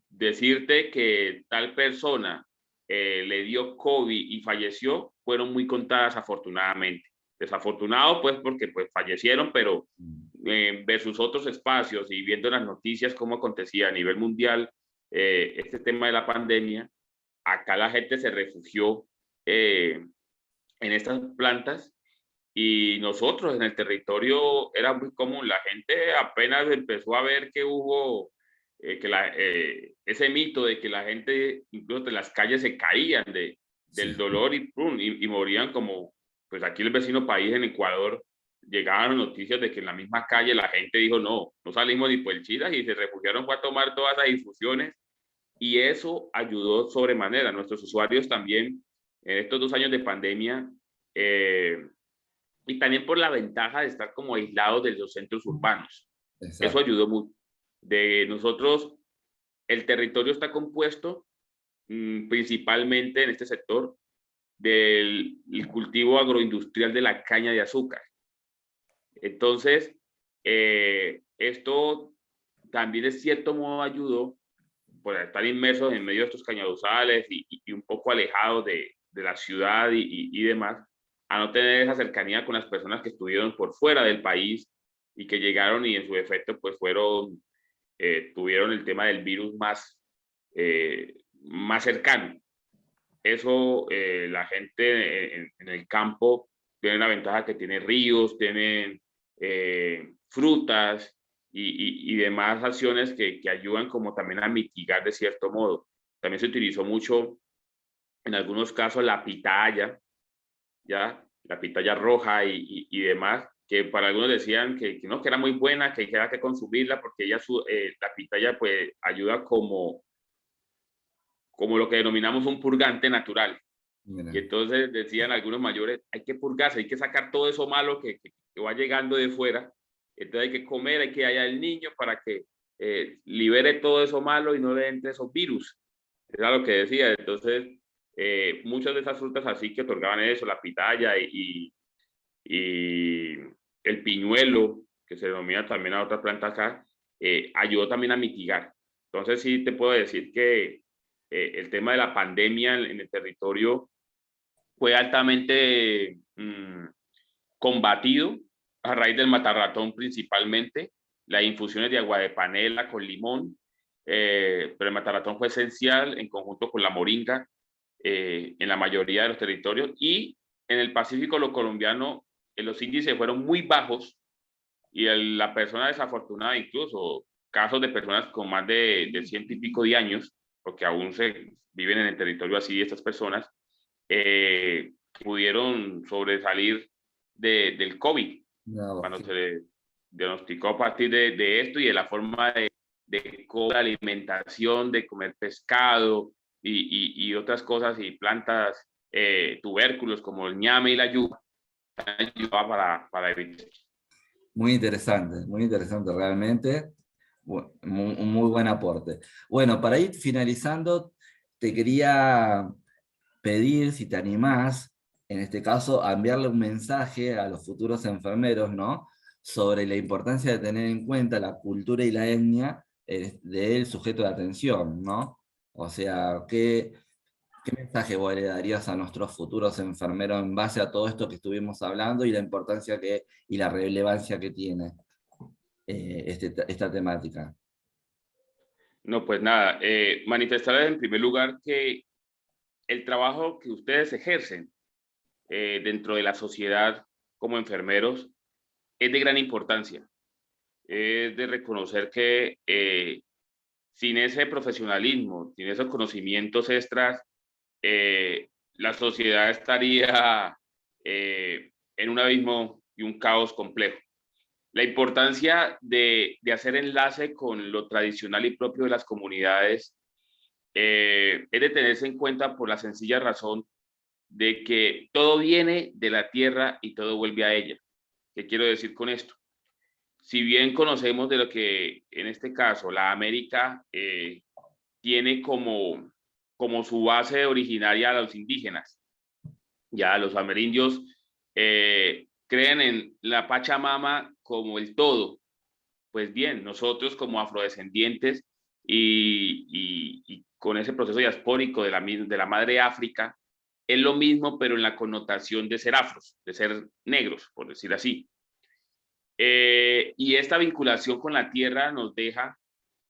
decirte que tal persona le dio COVID y falleció fueron muy contadas afortunadamente. Desafortunado pues porque pues fallecieron, pero versus otros espacios y viendo las noticias cómo acontecía a nivel mundial este tema de la pandemia, acá la gente se refugió en estas plantas y nosotros en el territorio era muy común. La gente apenas empezó a ver que hubo ese mito de que la gente incluso de las calles se caían del Sí. dolor y morían como, pues aquí en el vecino país, en Ecuador, llegaban noticias de que en la misma calle la gente dijo, no, no salimos ni por el Chiras y se refugiaron fue a tomar todas esas infusiones y eso ayudó sobremanera. Nuestros usuarios también en estos 2 años de pandemia y también por la ventaja de estar como aislados de los centros urbanos. Eso Exacto. ayudó mucho. De nosotros, el territorio está compuesto principalmente en este sector del cultivo agroindustrial de la caña de azúcar. Entonces, esto también de cierto modo ayudó por estar inmersos en medio de estos cañaduzales y un poco alejados de la ciudad y demás, a no tener esa cercanía con las personas que estuvieron por fuera del país y que llegaron y en su efecto pues tuvieron el tema del virus más cercano. Eso la gente en el campo tiene la ventaja que tiene ríos, tienen frutas y demás acciones que ayudan como también a mitigar de cierto modo. También se utilizó mucho en algunos casos la pitaya, ¿ya? La pitaya roja y demás, que para algunos decían que no, que era muy buena, que había que consumirla porque la pitaya pues ayuda como lo que denominamos un purgante natural. Mira, Y entonces decían algunos mayores, hay que purgarse, hay que sacar todo eso malo que va llegando de fuera. Entonces hay que comer, hay que hallar al niño para que libere todo eso malo y no le entre esos virus. Era lo que decía. Entonces, muchas de esas frutas así que otorgaban eso, la pitaya y el piñuelo, que se denomina también a otra planta acá, ayudó también a mitigar. Entonces sí te puedo decir que el tema de la pandemia en el territorio fue altamente combatido a raíz del matarratón principalmente, las infusiones de agua de panela con limón, pero el matarratón fue esencial en conjunto con la moringa en la mayoría de los territorios y en el Pacífico lo colombiano los índices fueron muy bajos y la persona desafortunada incluso casos de personas con más de 100 y pico de años, porque aún se viven en el territorio así estas personas, pudieron sobresalir del COVID no, cuando se le diagnosticó a partir de esto y de la forma de alimentación, de comer pescado y otras cosas y plantas, tubérculos como el ñame y la yuca, ayudaba para evitar. muy interesante realmente. Un muy buen aporte. Bueno, para ir finalizando, te quería pedir si te animás, en este caso, a enviarle un mensaje a los futuros enfermeros, ¿no? Sobre la importancia de tener en cuenta la cultura y la etnia del sujeto de atención, ¿no? O sea, ¿qué mensaje vos le darías a nuestros futuros enfermeros en base a todo esto que estuvimos hablando y la importancia y la relevancia que tiene esta temática? No, pues nada, manifestarles en primer lugar que el trabajo que ustedes ejercen dentro de la sociedad como enfermeros es de gran importancia. Es de reconocer que sin ese profesionalismo, sin esos conocimientos extras, la sociedad estaría en un abismo y un caos complejo. La importancia de hacer enlace con lo tradicional y propio de las comunidades es de tenerse en cuenta por la sencilla razón de que todo viene de la tierra y todo vuelve a ella. ¿Qué quiero decir con esto? Si bien conocemos de lo que en este caso la América tiene como su base originaria a los indígenas, ya los amerindios creen en la Pachamama como el todo. Pues bien, nosotros como afrodescendientes y con ese proceso diaspórico de la madre África, es lo mismo, pero en la connotación de ser afros, de ser negros, por decir así. Y esta vinculación con la tierra nos deja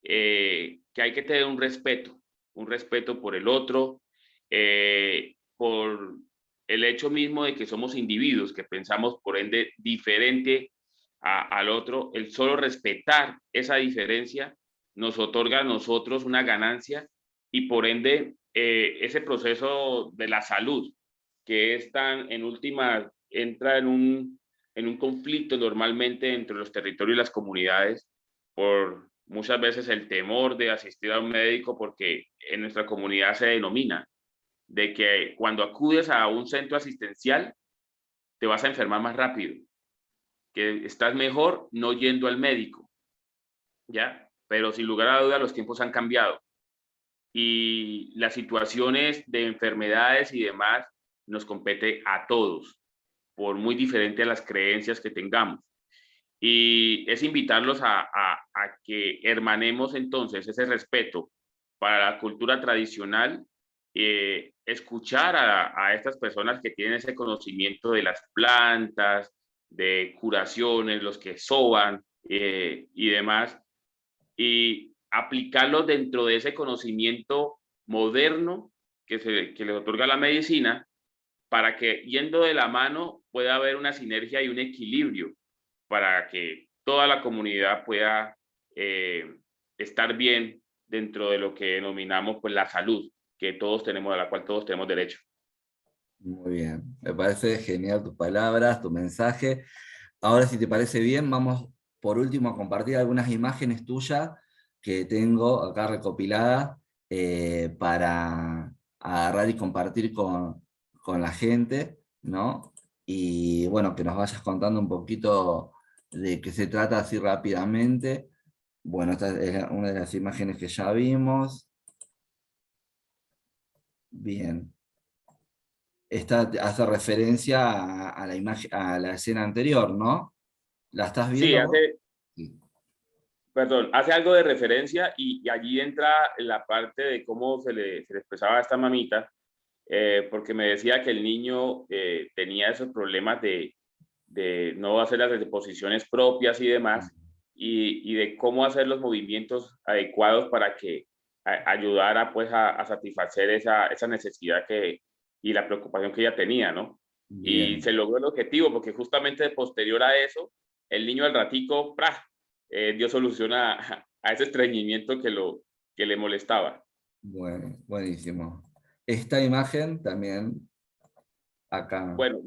que hay que tener un respeto por el otro, por el hecho mismo de que somos individuos, que pensamos por ende diferente al otro. El solo respetar esa diferencia nos otorga a nosotros una ganancia y por ende ese proceso de la salud, que es tan, en última, entra en un conflicto normalmente entre los territorios y las comunidades por muchas veces el temor de asistir a un médico, porque en nuestra comunidad se denomina de que cuando acudes a un centro asistencial te vas a enfermar más rápido, que estás mejor no yendo al médico, ¿ya? Pero sin lugar a duda los tiempos han cambiado y las situaciones de enfermedades y demás nos compete a todos, por muy diferente a las creencias que tengamos. Y es invitarlos a que hermanemos entonces ese respeto para la cultura tradicional, escuchar a estas personas que tienen ese conocimiento de las plantas, de curaciones, los que soban y demás, y aplicarlo dentro de ese conocimiento moderno que les otorga la medicina, para que yendo de la mano pueda haber una sinergia y un equilibrio para que toda la comunidad pueda estar bien dentro de lo que denominamos pues la salud que todos tenemos, a la cual todos tenemos derecho. Muy bien, me parece genial tus palabras, tu mensaje. Ahora, si te parece bien, vamos por último a compartir algunas imágenes tuyas que tengo acá recopiladas para agarrar y compartir con la gente, ¿no? Y bueno, que nos vayas contando un poquito de qué se trata así rápidamente. Bueno, esta es una de las imágenes que ya vimos. Bien. Esta hace referencia a la imagen, a la escena anterior, ¿no? ¿La estás Sí, viendo vos? Sí. perdón, hace algo de referencia y allí entra la parte de cómo se le expresaba a esta mamita, porque me decía que el niño tenía esos problemas de no hacer las deposiciones propias y demás, y de cómo hacer los movimientos adecuados para que ayudara pues a satisfacer esa necesidad y la preocupación que ella tenía, ¿no? Y Bien, se logró el objetivo, porque justamente posterior a eso, el niño al ratico, ¡prá! Dio solución a ese estreñimiento que le molestaba. bueno, buenísimo. Esta imagen también acá. Bueno,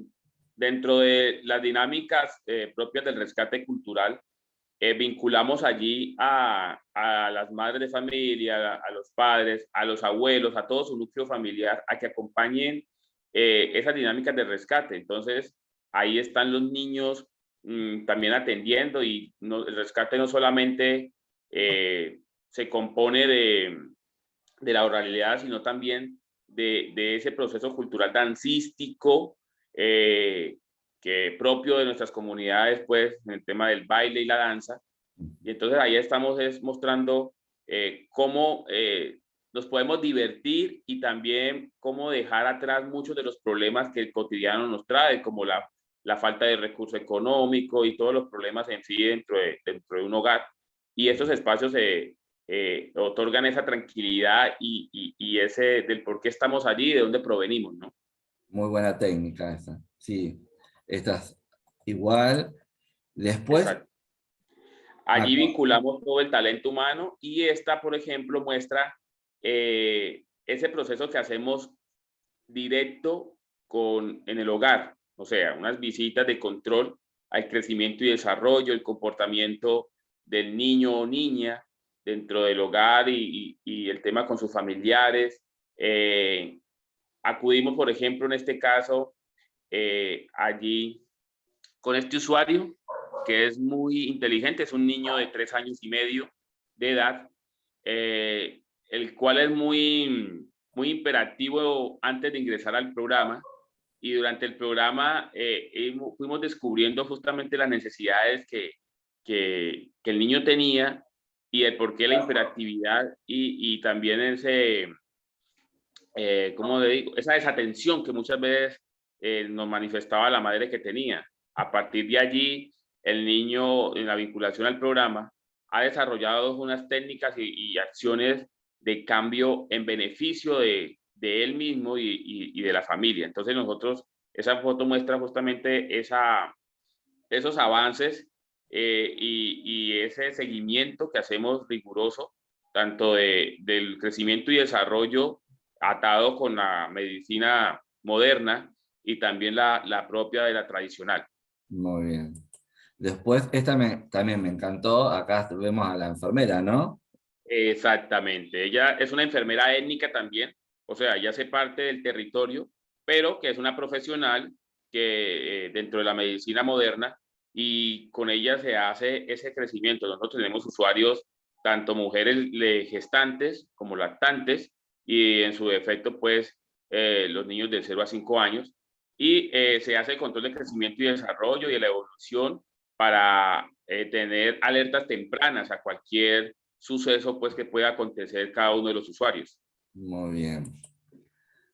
dentro de las dinámicas propias del rescate cultural, vinculamos allí a las madres de familia, a los padres, a los abuelos, a todo su núcleo familiar, a que acompañen esas dinámicas de rescate. Entonces, ahí están los niños también atendiendo y no, el rescate no solamente se compone de la oralidad, sino también de ese proceso cultural dancístico eh, que propio de nuestras comunidades, pues, en el tema del baile y la danza. Y entonces ahí estamos mostrando cómo nos podemos divertir y también cómo dejar atrás muchos de los problemas que el cotidiano nos trae, como la falta de recurso económico y todos los problemas en sí dentro de un hogar. Y estos espacios otorgan esa tranquilidad y ese del por qué estamos allí y de dónde provenimos, ¿no? Muy buena técnica esa. Sí, esta es igual. Después, Exacto. Allí acá. vinculamos todo el talento humano y esta, por ejemplo, muestra ese proceso que hacemos directo en el hogar, o sea, unas visitas de control al crecimiento y desarrollo, el comportamiento del niño o niña dentro del hogar y el tema con sus familiares. Acudimos, por ejemplo, en este caso, allí con este usuario que es muy inteligente, es un niño de 3 años y medio de edad, el cual es muy, muy imperativo antes de ingresar al programa y durante el programa fuimos descubriendo justamente las necesidades que el niño tenía y el por qué la hiperactividad y también ese, ¿cómo le digo? Esa desatención que muchas veces nos manifestaba la madre que tenía. A partir de allí, el niño, en la vinculación al programa, ha desarrollado unas técnicas y acciones de cambio en beneficio de él mismo y de la familia. Entonces nosotros, esa foto muestra justamente esos avances y ese seguimiento que hacemos riguroso, tanto del crecimiento y desarrollo atado con la medicina moderna y también la propia de la tradicional. Muy bien. Después, también me encantó, acá vemos a la enfermera, ¿no? Exactamente. Ella es una enfermera étnica también, o sea, ella hace parte del territorio, pero que es una profesional que dentro de la medicina moderna y con ella se hace ese crecimiento. Nosotros tenemos usuarios, tanto mujeres gestantes como lactantes y en su defecto, pues, los niños de 0 a 5 años y se hace el control de crecimiento y desarrollo y de la evolución para tener alertas tempranas a cualquier suceso pues que pueda acontecer cada uno de los usuarios. Muy bien.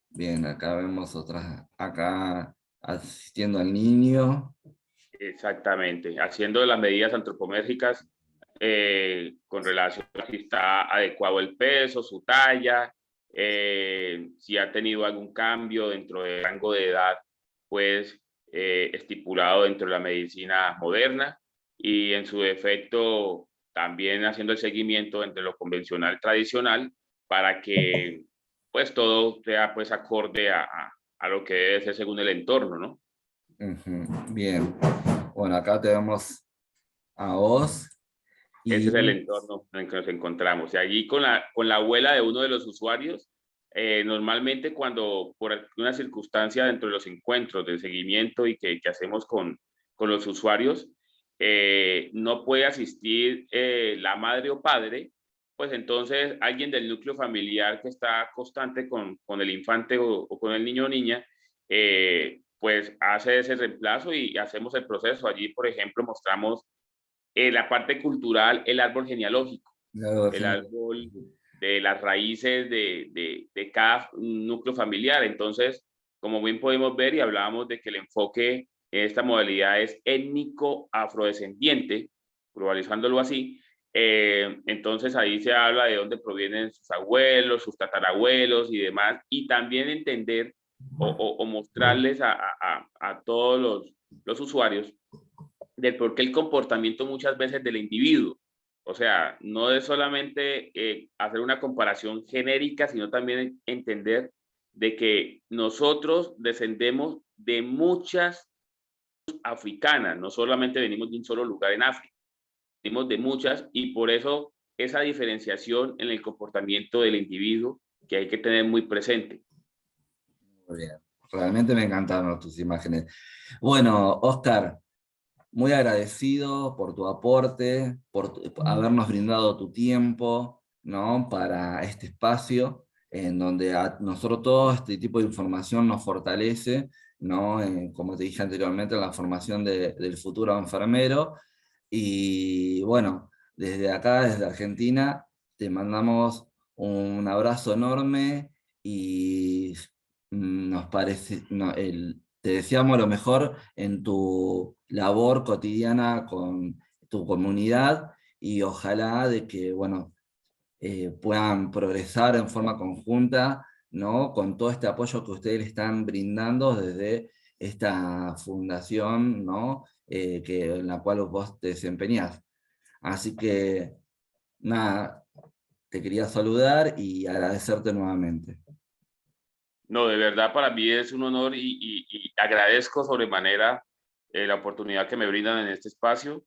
Bien, acá vemos otras, acá asistiendo al niño. Exactamente, haciendo las medidas antropométricas con relación a si está adecuado el peso, su talla, si ha tenido algún cambio dentro del rango de edad, pues estipulado dentro de la medicina moderna y en su defecto también haciendo el seguimiento entre lo convencional tradicional para que pues todo sea pues acorde a lo que debe ser según el entorno, ¿no? Ujú, bien. Bueno, acá tenemos a vos Ese y es el entorno en el que nos encontramos. Y allí con la abuela de uno de los usuarios, normalmente cuando por una circunstancia dentro de los encuentros de seguimiento y que hacemos con los usuarios, no puede asistir la madre o padre, pues entonces alguien del núcleo familiar que está constante con el infante o con el niño o niña, pues hace ese reemplazo y hacemos el proceso. Allí, por ejemplo, mostramos la parte cultural, el árbol genealógico, el árbol de las raíces de cada núcleo familiar. Entonces, como bien podemos ver y hablábamos de que el enfoque en esta modalidad es étnico afrodescendiente, globalizándolo así, entonces ahí se habla de dónde provienen sus abuelos, sus tatarabuelos y demás, y también entender o mostrarles a todos los usuarios del por qué el comportamiento muchas veces del individuo. O sea, no es solamente hacer una comparación genérica, sino también entender de que nosotros descendemos de muchas africanas, no solamente venimos de un solo lugar en África, venimos de muchas y por eso esa diferenciación en el comportamiento del individuo que hay que tener muy presente. muy bien. Realmente me encantaron tus imágenes. Bueno, Oscar, muy agradecido por tu aporte, por habernos brindado tu tiempo, ¿no? Para este espacio en donde a nosotros todo este tipo de información nos fortalece, ¿no? Como te dije anteriormente, en la formación del futuro enfermero. Y bueno, desde acá, desde Argentina, te mandamos un abrazo enorme y nos parece, te deseamos lo mejor en tu labor cotidiana con tu comunidad y ojalá de que, bueno, puedan progresar en forma conjunta, ¿no? Con todo este apoyo que ustedes le están brindando desde esta fundación, ¿no? En la cual vos te desempeñás. Así que, nada, te quería saludar y agradecerte nuevamente. No, de verdad para mí es un honor y agradezco sobremanera la oportunidad que me brindan en este espacio,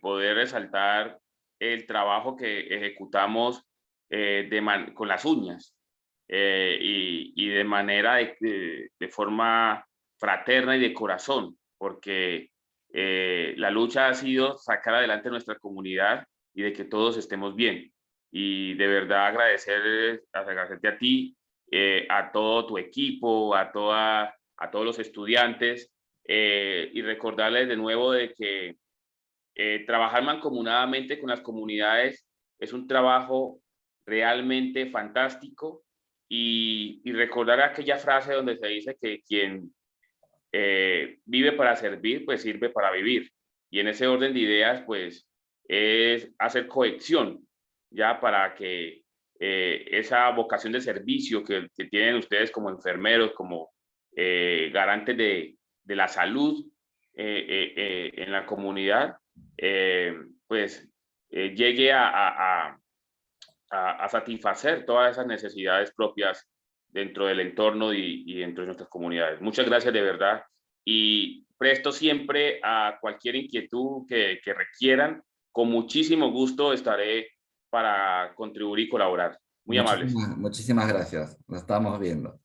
poder resaltar el trabajo que ejecutamos con las uñas y de manera de forma fraterna y de corazón, porque la lucha ha sido sacar adelante nuestra comunidad y de que todos estemos bien. Y de verdad agradecerte a ti, a todo tu equipo, a a todos los estudiantes y recordarles de nuevo de que trabajar mancomunadamente con las comunidades es un trabajo realmente fantástico y recordar aquella frase donde se dice que quien vive para servir, pues sirve para vivir. Y en ese orden de ideas, pues es hacer cohesión, ya para que esa vocación de servicio que tienen ustedes como enfermeros, como garantes de la salud en la comunidad, pues llegue a satisfacer todas esas necesidades propias dentro del entorno y dentro de nuestras comunidades. Muchas gracias de verdad y presto siempre a cualquier inquietud que requieran. Con muchísimo gusto estaré para contribuir y colaborar. Muy amables. Muchísimas gracias. Nos estamos viendo.